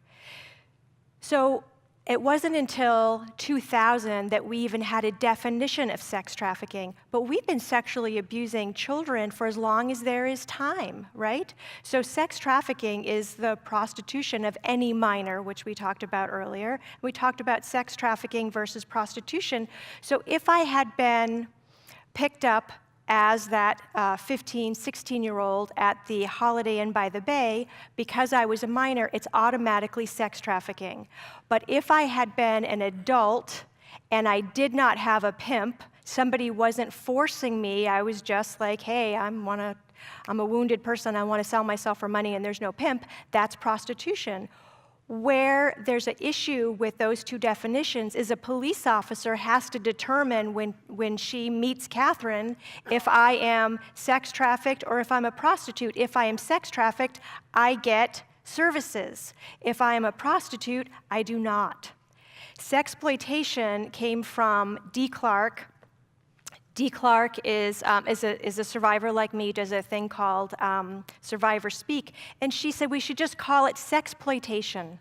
So it wasn't until 2000 that we even had a definition of sex trafficking, but we've been sexually abusing children for as long as there is time, right? So sex trafficking is the prostitution of any minor, which we talked about earlier. We talked about sex trafficking versus prostitution. So if I had been picked up as that 15, 16-year-old at the Holiday Inn by the Bay, because I was a minor, it's automatically sex trafficking. But if I had been an adult and I did not have a pimp, somebody wasn't forcing me, I was just like, hey, I'm a wounded person, I want to sell myself for money and there's no pimp, that's prostitution. Where there's an issue with those two definitions is a police officer has to determine when she meets Catherine if I am sex trafficked or if I'm a prostitute. If I am sex trafficked, I get services. If I am a prostitute, I do not. Sexploitation came from Dee Clark. Dee Clark is a survivor like me, does a thing called Survivor Speak, and she said we should just call it sexploitation.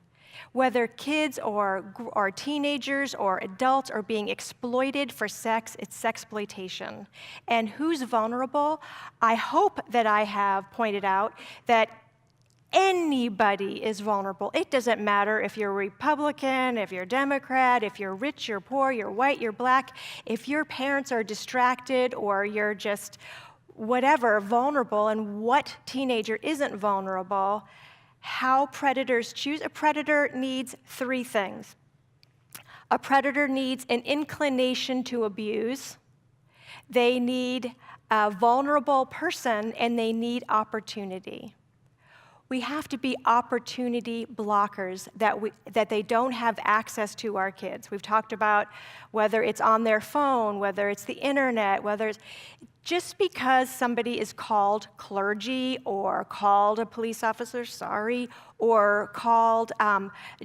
Whether kids or teenagers or adults are being exploited for sex, it's sexploitation. And who's vulnerable? I hope that I have pointed out that anybody is vulnerable. It doesn't matter if you're Republican, if you're Democrat, if you're rich, you're poor, you're white, you're black. If your parents are distracted or you're just whatever, vulnerable, and what teenager isn't vulnerable, how predators choose. A predator needs three things. A predator needs an inclination to abuse. They need a vulnerable person, and they need opportunity. We have to be opportunity blockers that they don't have access to our kids. We've talked about whether it's on their phone, whether it's the internet, whether it's just because somebody is called clergy or called a police officer, or called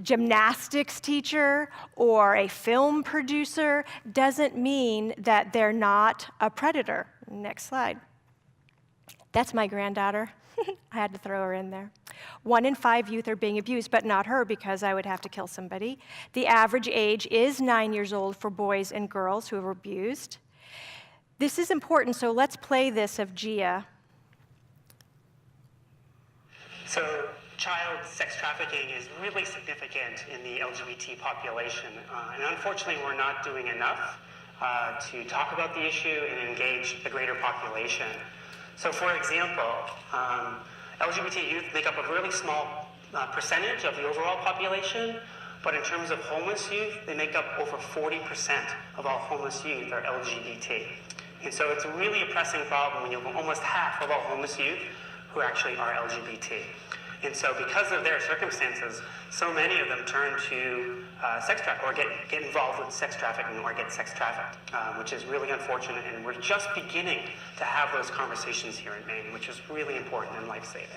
gymnastics teacher or a film producer doesn't mean that they're not a predator. Next slide. That's my granddaughter. I had to throw her in there. 1 in 5 youth are being abused, but not her because I would have to kill somebody. The average age is 9 years old for boys and girls who are abused. This is important, so let's play this of Gia. So child sex trafficking is really significant in the LGBT population, and unfortunately we're not doing enough to talk about the issue and engage the greater population. So for example, LGBT youth make up a really small percentage of the overall population, but in terms of homeless youth, they make up over 40% of all homeless youth are LGBT. And so it's really a pressing problem when you have almost half of all homeless youth who actually are LGBT. And so because of their circumstances, so many of them turn to sex trafficking or get involved with sex trafficking or get sex trafficked, which is really unfortunate. And we're just beginning to have those conversations here in Maine, which is really important and life-saving.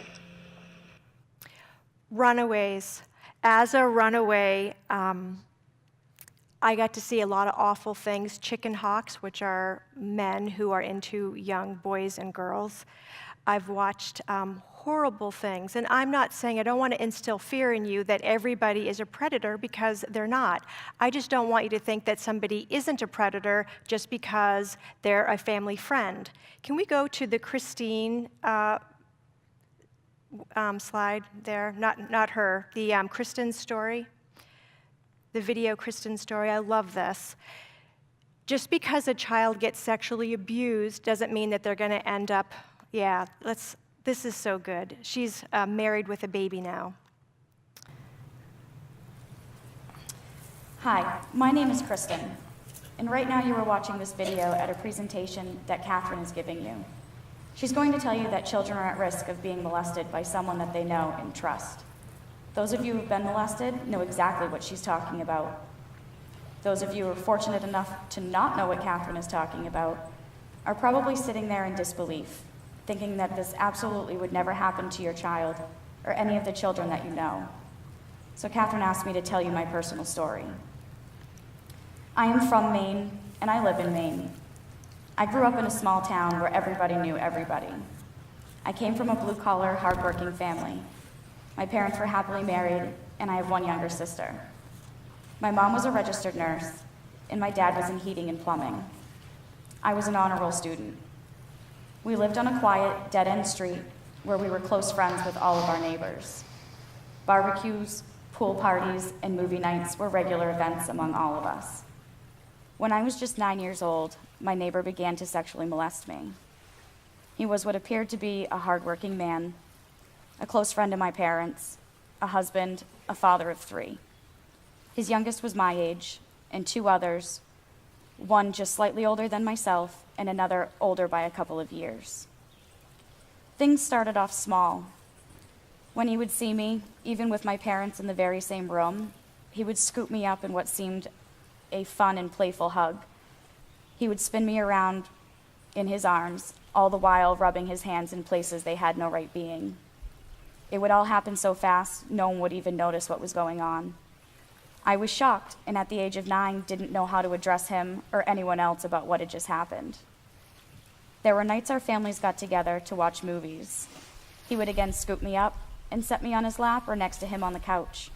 Runaways. As a runaway, I got to see a lot of awful things. Chicken hawks, which are men who are into young boys and girls. I've watched horrible things, and I'm not saying, I don't want to instill fear in you that everybody is a predator, because they're not. I just don't want you to think that somebody isn't a predator just because they're a family friend. Can we go to the Christine slide there? Not her, the Kristen's story. The video Kristen's story, I love this. Just because a child gets sexually abused doesn't mean that they're gonna end up, this is so good. She's married with a baby now. Hi, my name is Kristen, and right now you are watching this video at a presentation that Catherine is giving you. She's going to tell you that children are at risk of being molested by someone that they know and trust. Those of you who've been molested know exactly what she's talking about. Those of you who are fortunate enough to not know what Catherine is talking about are probably sitting there in disbelief, thinking that this absolutely would never happen to your child or any of the children that you know. So Catherine asked me to tell you my personal story. I am from Maine, and I live in Maine. I grew up in a small town where everybody knew everybody. I came from a blue-collar, hardworking family. My parents were happily married, and I have one younger sister. My mom was a registered nurse, and my dad was in heating and plumbing. I was an honor roll student. We lived on a quiet, dead-end street where we were close friends with all of our neighbors. Barbecues, pool parties, and movie nights were regular events among all of us. When I was just 9 years old, my neighbor began to sexually molest me. He was what appeared to be a hardworking man, a close friend of my parents, a husband, a father of 3. His youngest was my age, and 2 others, one just slightly older than myself, and another older by a couple of years. Things started off small. When he would see me, even with my parents in the very same room, he would scoop me up in what seemed a fun and playful hug. He would spin me around in his arms, all the while rubbing his hands in places they had no right being. It would all happen so fast, no one would even notice what was going on. I was shocked, and at the age of 9, didn't know how to address him or anyone else about what had just happened. There were nights our families got together to watch movies. He would again scoop me up and set me on his lap or next to him on the couch.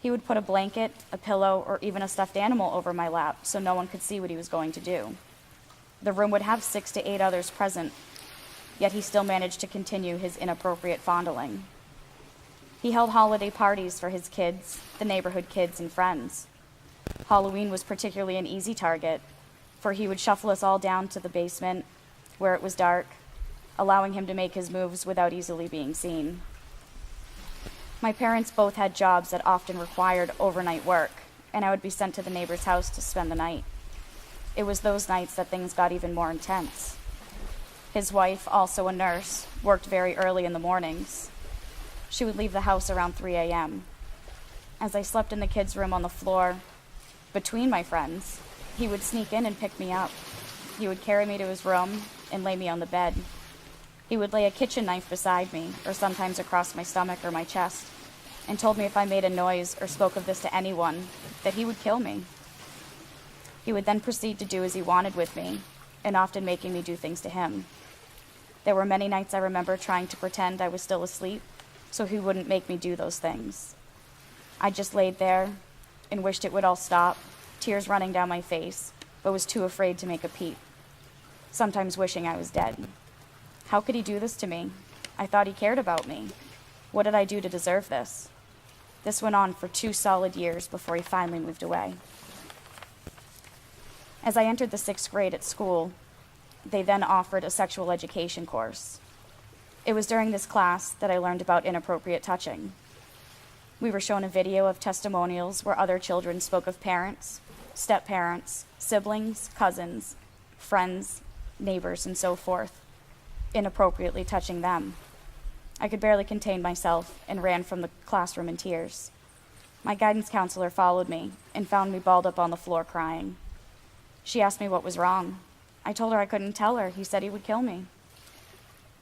He would put a blanket, a pillow, or even a stuffed animal over my lap so no one could see what he was going to do. The room would have 6 to 8 others present, yet he still managed to continue his inappropriate fondling. He held holiday parties for his kids, the neighborhood kids, and friends. Halloween was particularly an easy target, for he would shuffle us all down to the basement, where it was dark, allowing him to make his moves without easily being seen. My parents both had jobs that often required overnight work, and I would be sent to the neighbor's house to spend the night. It was those nights that things got even more intense. His wife, also a nurse, worked very early in the mornings. She would leave the house around 3 a.m. As I slept in the kids' room on the floor, between my friends, he would sneak in and pick me up. He would carry me to his room and lay me on the bed. He would lay a kitchen knife beside me, or sometimes across my stomach or my chest, and told me if I made a noise or spoke of this to anyone, that he would kill me. He would then proceed to do as he wanted with me, and often making me do things to him. There were many nights I remember trying to pretend I was still asleep, so he wouldn't make me do those things. I just laid there and wished it would all stop, tears running down my face, but was too afraid to make a peep, sometimes wishing I was dead. How could he do this to me? I thought he cared about me. What did I do to deserve this? This went on for 2 solid years before he finally moved away. As I entered the 6th grade at school, they then offered a sexual education course. It was during this class that I learned about inappropriate touching. We were shown a video of testimonials where other children spoke of parents, step-parents, siblings, cousins, friends, neighbors, and so forth, inappropriately touching them. I could barely contain myself and ran from the classroom in tears. My guidance counselor followed me and found me balled up on the floor crying. She asked me what was wrong. I told her I couldn't tell her. He said he would kill me.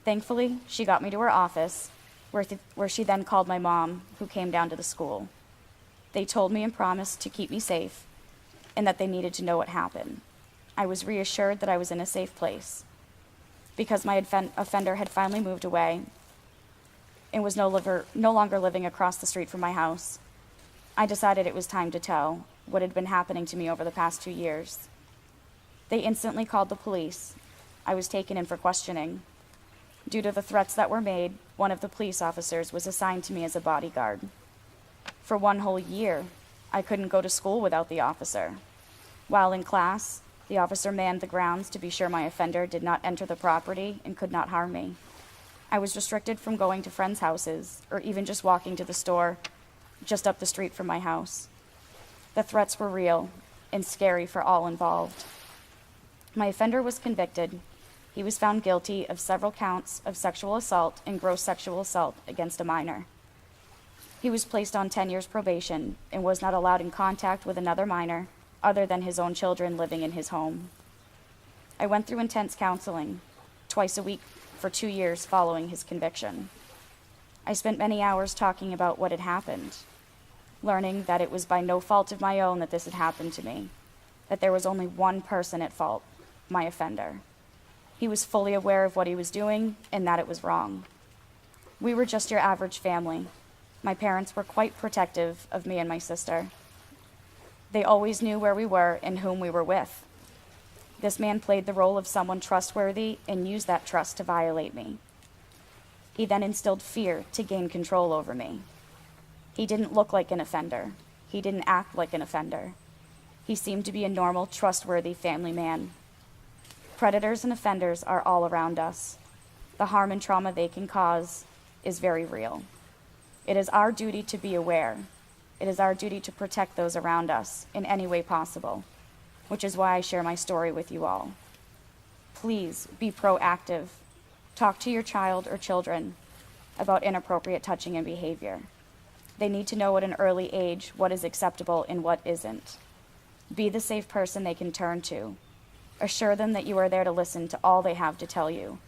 Thankfully, she got me to her office, where she then called my mom, who came down to the school. They told me and promised to keep me safe, and that they needed to know what happened. I was reassured that I was in a safe place. Because my offender had finally moved away and was no longer living across the street from my house, I decided it was time to tell what had been happening to me over the past 2 years. They instantly called the police. I was taken in for questioning. Due to the threats that were made, one of the police officers was assigned to me as a bodyguard. For 1 whole year, I couldn't go to school without the officer. While in class, the officer manned the grounds to be sure my offender did not enter the property and could not harm me. I was restricted from going to friends' houses or even just walking to the store just up the street from my house. The threats were real and scary for all involved. My offender was convicted. He was found guilty of several counts of sexual assault and gross sexual assault against a minor. He was placed on 10 years probation and was not allowed in contact with another minor other than his own children living in his home. I went through intense counseling, twice a week for 2 years following his conviction. I spent many hours talking about what had happened, learning that it was by no fault of my own that this had happened to me, that there was only one person at fault, my offender. He was fully aware of what he was doing and that it was wrong. We were just your average family. My parents were quite protective of me and my sister. They always knew where we were and whom we were with. This man played the role of someone trustworthy and used that trust to violate me. He then instilled fear to gain control over me. He didn't look like an offender. He didn't act like an offender. He seemed to be a normal, trustworthy family man. Predators and offenders are all around us. The harm and trauma they can cause is very real. It is our duty to be aware. It is our duty to protect those around us in any way possible, which is why I share my story with you all. Please be proactive. Talk to your child or children. about inappropriate touching and behavior. They need to know at an early age what is acceptable and what isn't. Be the safe person they can turn to. Assure them that you are there to listen to all they have to tell you,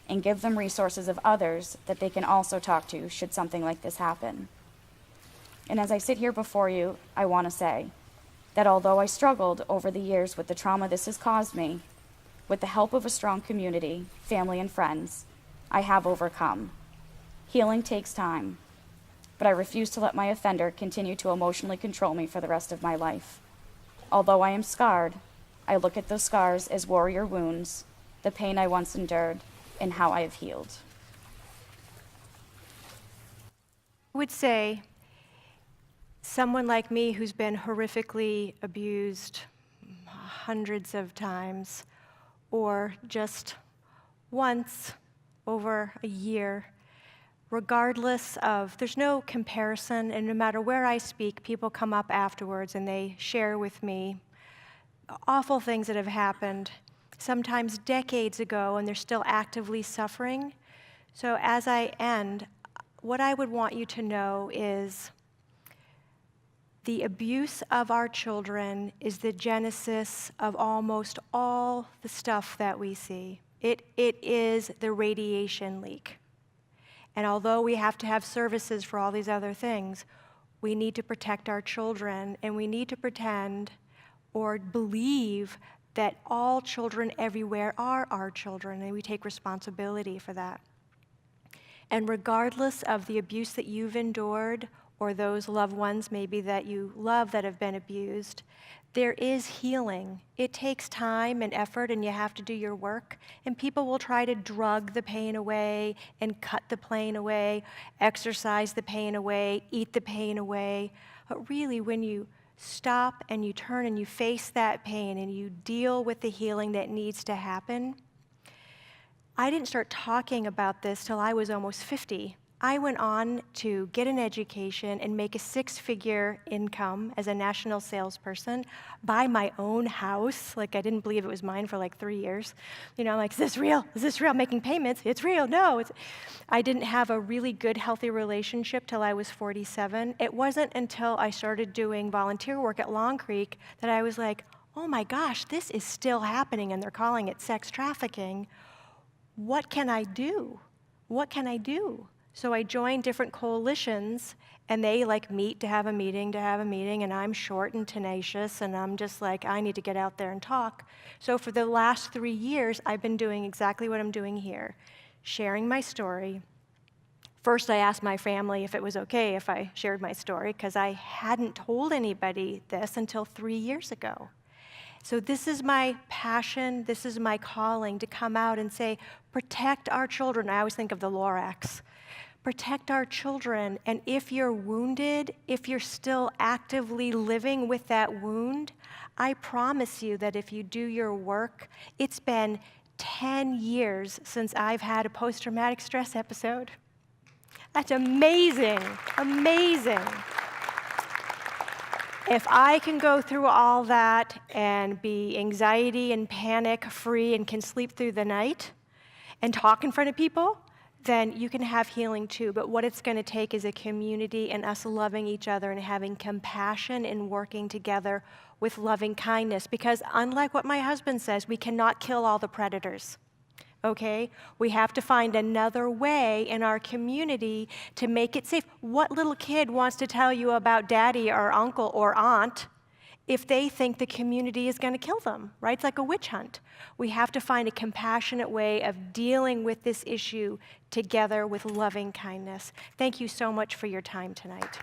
and give them resources of others that they can also talk to should something like this happen. And as I sit here before you, I want to say that although I struggled over the years with the trauma this has caused me, with the help of a strong community, family, and friends, I have overcome. Healing takes time, but I refuse to let my offender continue to emotionally control me for the rest of my life. Although I am scarred, I look at those scars as warrior wounds, the pain I once endured, and how I have healed. I would say someone like me who's been horrifically abused hundreds of times, or just once over a year, regardless of, there's no comparison, and no matter where I speak, people come up afterwards and they share with me awful things that have happened, sometimes decades ago, and they're still actively suffering. So as I end, what I would want you to know is the abuse of our children is the genesis of almost all the stuff that we see. It is the radiation leak. And although we have to have services for all these other things, we need to protect our children, and we need to pretend or believe that all children everywhere are our children, and we take responsibility for that. And regardless of the abuse that you've endured, or those loved ones maybe that you love that have been abused, there is healing. It takes time and effort, and you have to do your work. And people will try to drug the pain away and cut the pain away, exercise the pain away, eat the pain away. But really, when you stop and you turn and you face that pain and you deal with the healing that needs to happen. I didn't start talking about this till I was almost 50. I went on to get an education and make a 6-figure income as a national salesperson, buy my own house. Like, I didn't believe it was mine for like 3 years. You know, I'm like, is this real? Is this real? Making payments? It's real. No. I didn't have a really good, healthy relationship till I was 47. It wasn't until I started doing volunteer work at Long Creek that I was like, oh my gosh, this is still happening, and they're calling it sex trafficking. What can I do? What can I do? So I joined different coalitions, and they like meet to have a meeting, and I'm short and tenacious, and I'm just like, I need to get out there and talk. So for the last 3 years, I've been doing exactly what I'm doing here, sharing my story. First, I asked my family if it was okay if I shared my story, because I hadn't told anybody this until 3 years ago. So this is my passion, this is my calling, to come out and say, protect our children. I always think of the Lorax. Protect our children, and if you're wounded, if you're still actively living with that wound, I promise you that if you do your work, it's been 10 years since I've had a post-traumatic stress episode. That's amazing, amazing. If I can go through all that and be anxiety and panic free and can sleep through the night and talk in front of people, then you can have healing too. But what it's going to take is a community and us loving each other and having compassion and working together with loving kindness. Because unlike what my husband says, we cannot kill all the predators, okay? We have to find another way in our community to make it safe. What little kid wants to tell you about daddy or uncle or aunt if they think the community is going to kill them, right? It's like a witch hunt. We have to find a compassionate way of dealing with this issue together with loving kindness. Thank you so much for your time tonight.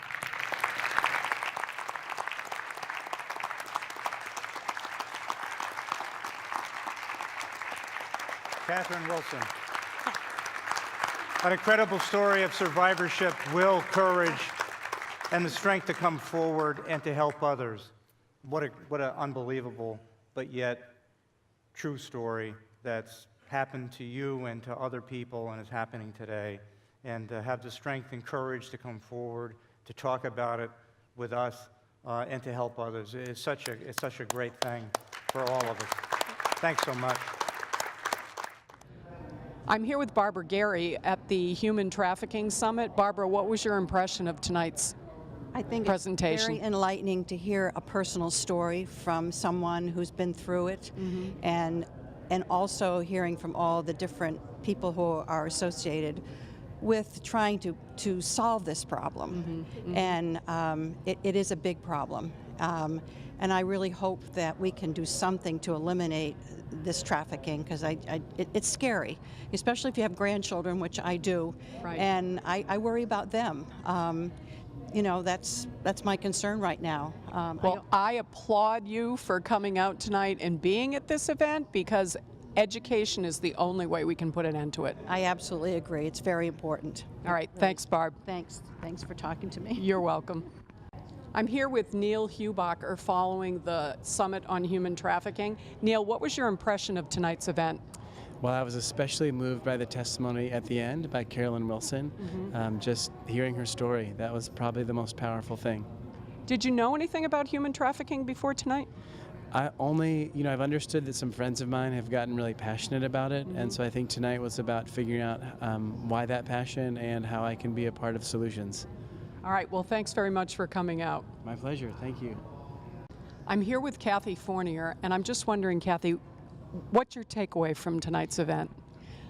Catherine Wilson. An incredible story of survivorship, will, courage, and the strength to come forward and to help others. What an unbelievable, but yet true story that's happened to you and to other people and is happening today. And to have the strength and courage to come forward, to talk about it with us, and to help others. It's such a great thing for all of us. Thanks so much. I'm here with Barbara Gary at the Human Trafficking Summit. Barbara, what was your impression of tonight's presentation? It's very enlightening to hear a personal story from someone who's been through it, and also hearing from all the different people who are associated with trying to solve this problem. And it is a big problem. And I really hope that we can do something to eliminate this trafficking, because it's scary, especially if you have grandchildren, which I do, and I worry about them. You know, that's my concern right now. Well, I applaud you for coming out tonight and being at this event, because education is the only way we can put an end to it. I absolutely agree. It's very important. All right. Thanks, Barb. Thanks for talking to me. You're welcome. I'm here with Neil Hubacher following the Summit on Human Trafficking. Neil, what was your impression of tonight's event? Well, I was especially moved by the testimony at the end by Carolyn Wilson. Just hearing her story, that was probably the most powerful thing. Did you know anything about human trafficking before tonight? I only, I've understood that some friends of mine have gotten really passionate about it, and so I think tonight was about figuring out why that passion and how I can be a part of solutions. All right, well, thanks very much for coming out. My pleasure, thank you. I'm here with Kathy Fournier, and I'm just wondering, Kathy, what's your takeaway from tonight's event?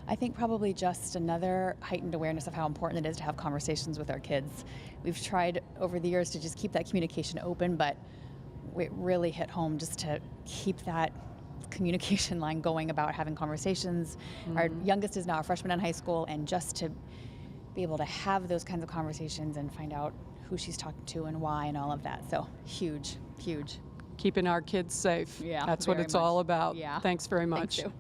I think probably just another heightened awareness of how important it is to have conversations with our kids. We've tried over the years to just keep that communication open, but it really hit home just to keep that communication line going about having conversations. Our youngest is now a freshman in high school, and just to be able to have those kinds of conversations and find out who she's talking to and why and all of that. So huge, huge. Keeping our kids safe. Yeah, that's what it's all about. Yeah. Thanks very much. Thank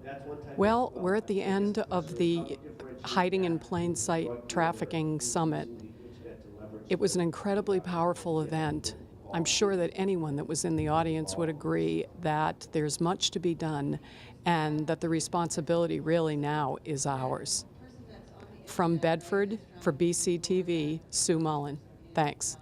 you. Well, we're at the end of the Hiding in Plain Sight Trafficking Summit. It was an incredibly powerful event. I'm sure that anyone that was in the audience would agree that there's much to be done and that the responsibility really now is ours. From Bedford, for BCTV, Sue Mullen. Thanks.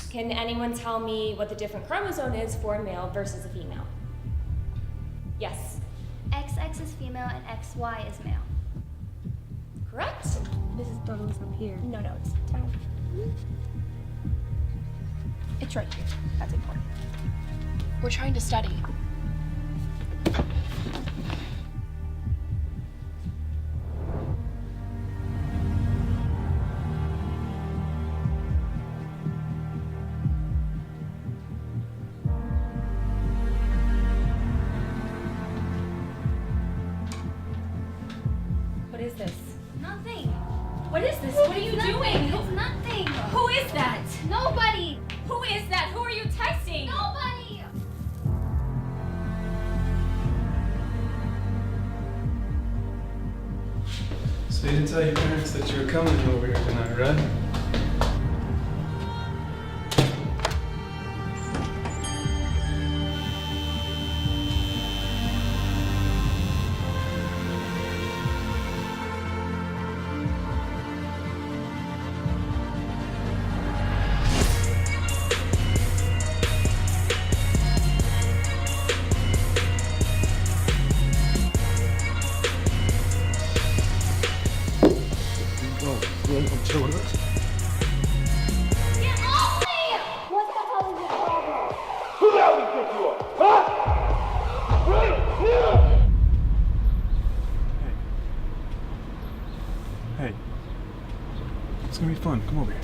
Can anyone tell me what the different chromosome is for a male versus a female? Yes. XX is female and XY is male. Correct. This is totally up here. No, it's down. It's right here. That's important. We're trying to study. What is this? Nothing. What is this? What are you doing? It's nothing. Who is that? Nobody. Who is that? Who are you texting? Nobody. So you didn't tell your parents that you were coming over here tonight, right? Get off me! What the hell is your problem? Who the hell do you think you are? Huh? Hey. It's gonna be fun. Come over here.